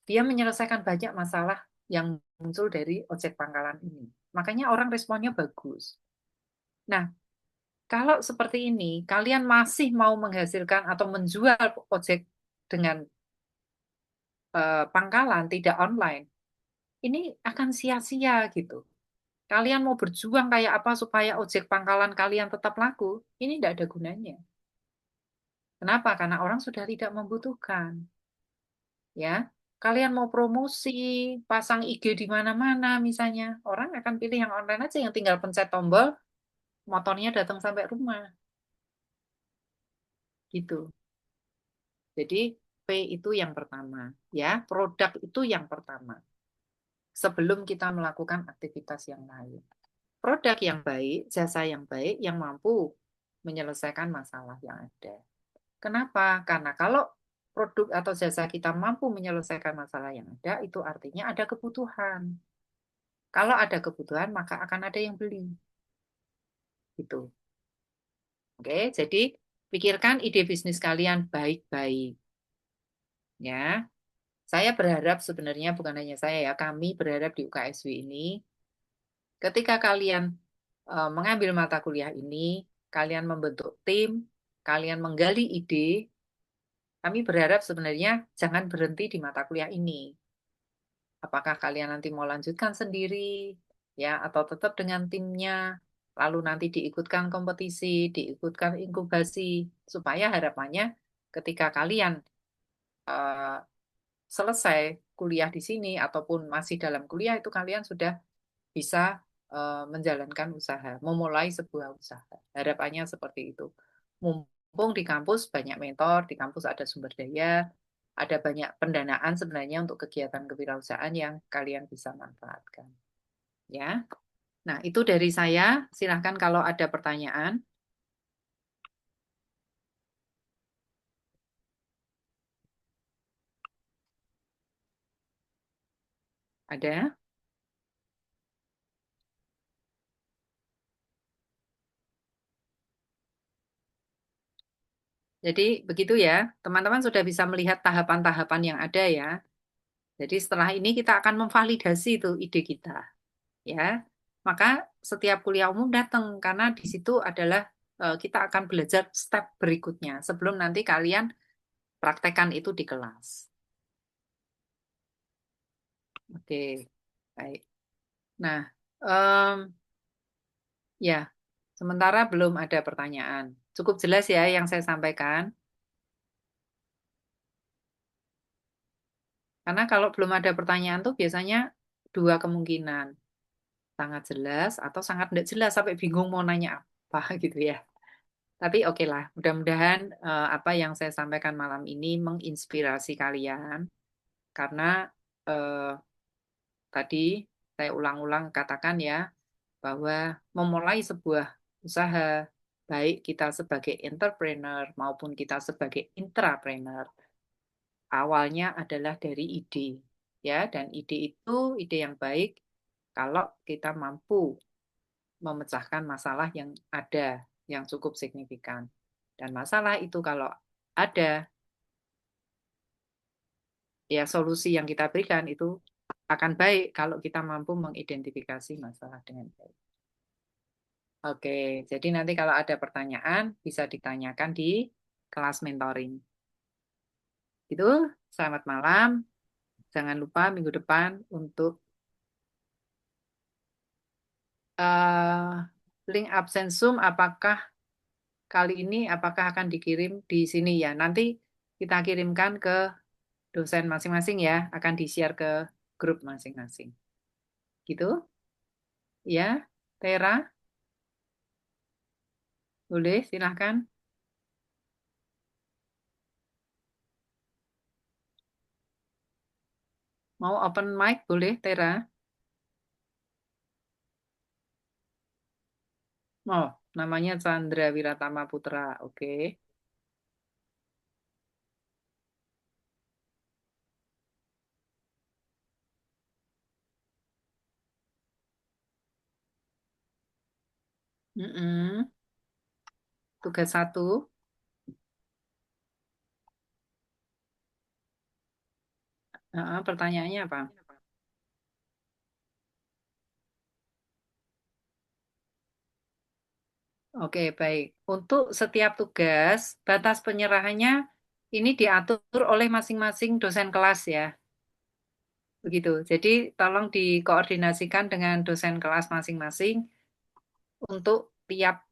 Dia menyelesaikan banyak masalah yang muncul dari ojek pangkalan ini. Makanya orang responnya bagus. Nah, kalau seperti ini, kalian masih mau menghasilkan atau menjual ojek dengan pangkalan, tidak online, ini akan sia-sia gitu. Kalian mau berjuang kayak apa supaya ojek pangkalan kalian tetap laku, ini tidak ada gunanya. Kenapa? Karena orang sudah tidak membutuhkan. Ya, kalian mau promosi, pasang IG di mana-mana misalnya, orang akan pilih yang online aja, yang tinggal pencet tombol, motornya datang sampai rumah. Gitu. Jadi P itu yang pertama, ya, produk itu yang pertama. Sebelum kita melakukan aktivitas yang lain. Produk yang baik, jasa yang baik, yang mampu menyelesaikan masalah yang ada. Kenapa? Karena kalau produk atau jasa kita mampu menyelesaikan masalah yang ada, itu artinya ada kebutuhan. Kalau ada kebutuhan, maka akan ada yang beli. Gitu. Oke, jadi pikirkan ide bisnis kalian baik-baik. Ya, saya berharap sebenarnya bukan hanya saya ya, kami berharap di UKSW ini, ketika kalian mengambil mata kuliah ini, kalian membentuk tim, kalian menggali ide, kami berharap sebenarnya jangan berhenti di mata kuliah ini. Apakah kalian nanti mau lanjutkan sendiri, ya, atau tetap dengan timnya, lalu nanti diikutkan kompetisi, diikutkan inkubasi, supaya harapannya ketika kalian eh, selesai kuliah di sini ataupun masih dalam kuliah itu kalian sudah bisa menjalankan usaha, memulai sebuah usaha. Harapannya seperti itu. Mumpung di kampus banyak mentor, di kampus ada sumber daya, ada banyak pendanaan sebenarnya untuk kegiatan kewirausahaan yang kalian bisa manfaatkan. Ya. Nah, itu dari saya. Silahkan kalau ada pertanyaan. Ada? Jadi begitu ya, teman-teman sudah bisa melihat tahapan-tahapan yang ada ya. Jadi setelah ini kita akan memvalidasi itu ide kita, ya. Maka setiap kuliah umum datang karena di situ adalah kita akan belajar step berikutnya sebelum nanti kalian praktekkan itu di kelas. Oke, baik. Nah, ya, sementara belum ada pertanyaan. Cukup jelas ya yang saya sampaikan. Karena kalau belum ada pertanyaan tuh biasanya dua kemungkinan. Sangat jelas atau sangat tidak jelas sampai bingung mau nanya apa gitu ya. Tapi oke lah, mudah-mudahan apa yang saya sampaikan malam ini menginspirasi kalian karena eh, tadi saya ulang-ulang katakan ya bahwa memulai sebuah usaha baik kita sebagai entrepreneur maupun kita sebagai intrapreneur awalnya adalah dari ide ya dan ide itu ide yang baik kalau kita mampu memecahkan masalah yang ada yang cukup signifikan. Dan masalah itu kalau ada, ya solusi yang kita berikan itu akan baik kalau kita mampu mengidentifikasi masalah dengan baik. Oke, jadi nanti kalau ada pertanyaan bisa ditanyakan di kelas mentoring. Itu, selamat malam. Jangan lupa minggu depan untuk link absen Zoom apakah kali ini apakah akan dikirim di sini ya. Nanti kita kirimkan ke dosen masing-masing ya, akan di-share ke grup masing-masing. Gitu? Ya, Tera, boleh silahkan. Mau open mic boleh, Tera? Oh, namanya Chandra Wiratama Putra. Oke. Mm-mm. Tugas 1. Pertanyaannya apa? Oke, baik. Untuk setiap tugas, batas penyerahannya ini diatur oleh masing-masing dosen kelas ya. Begitu. Jadi tolong dikoordinasikan dengan dosen kelas masing-masing untuk tiap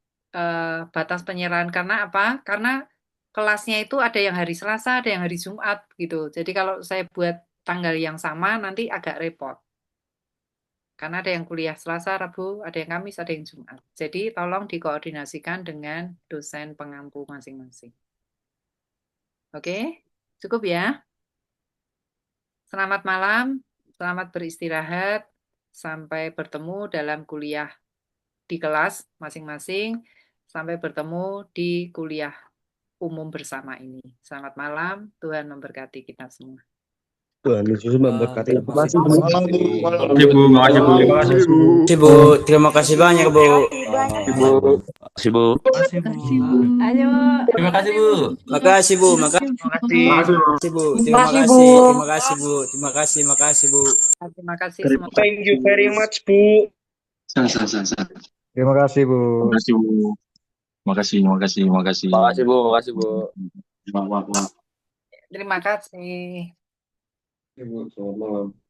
batas penyerahan. Karena apa? Karena kelasnya itu ada yang hari Selasa, ada yang hari Jumat gitu. Jadi kalau saya buat tanggal yang sama nanti agak repot. Karena ada yang kuliah Selasa, Rabu, ada yang Kamis, ada yang Jumat. Jadi tolong dikoordinasikan dengan dosen pengampu masing-masing. Oke, cukup ya. Selamat malam, selamat beristirahat. Sampai bertemu dalam kuliah di kelas masing-masing. Sampai bertemu di kuliah umum bersama ini. Selamat malam, Tuhan memberkati kita semua. Tuhan Yesus memberkati. Terima kasih Bu. Makasih Bu, makasih Bu. Terima kasih Bu. Makasih Bu, terima kasih banyak Bu. Makasih Bu. Makasih Bu. Ayo. Terima kasih Bu. Makasih Bu, makasih Makasih. Bu. Terima kasih Bu. Terima kasih Bu. Terima kasih semua. Thank you very much Bu. Terima kasih Bu. Makasih Bu. Makasih. Makasih Bu, makasih Bu. Terima kasih. Ibu, selamat malam.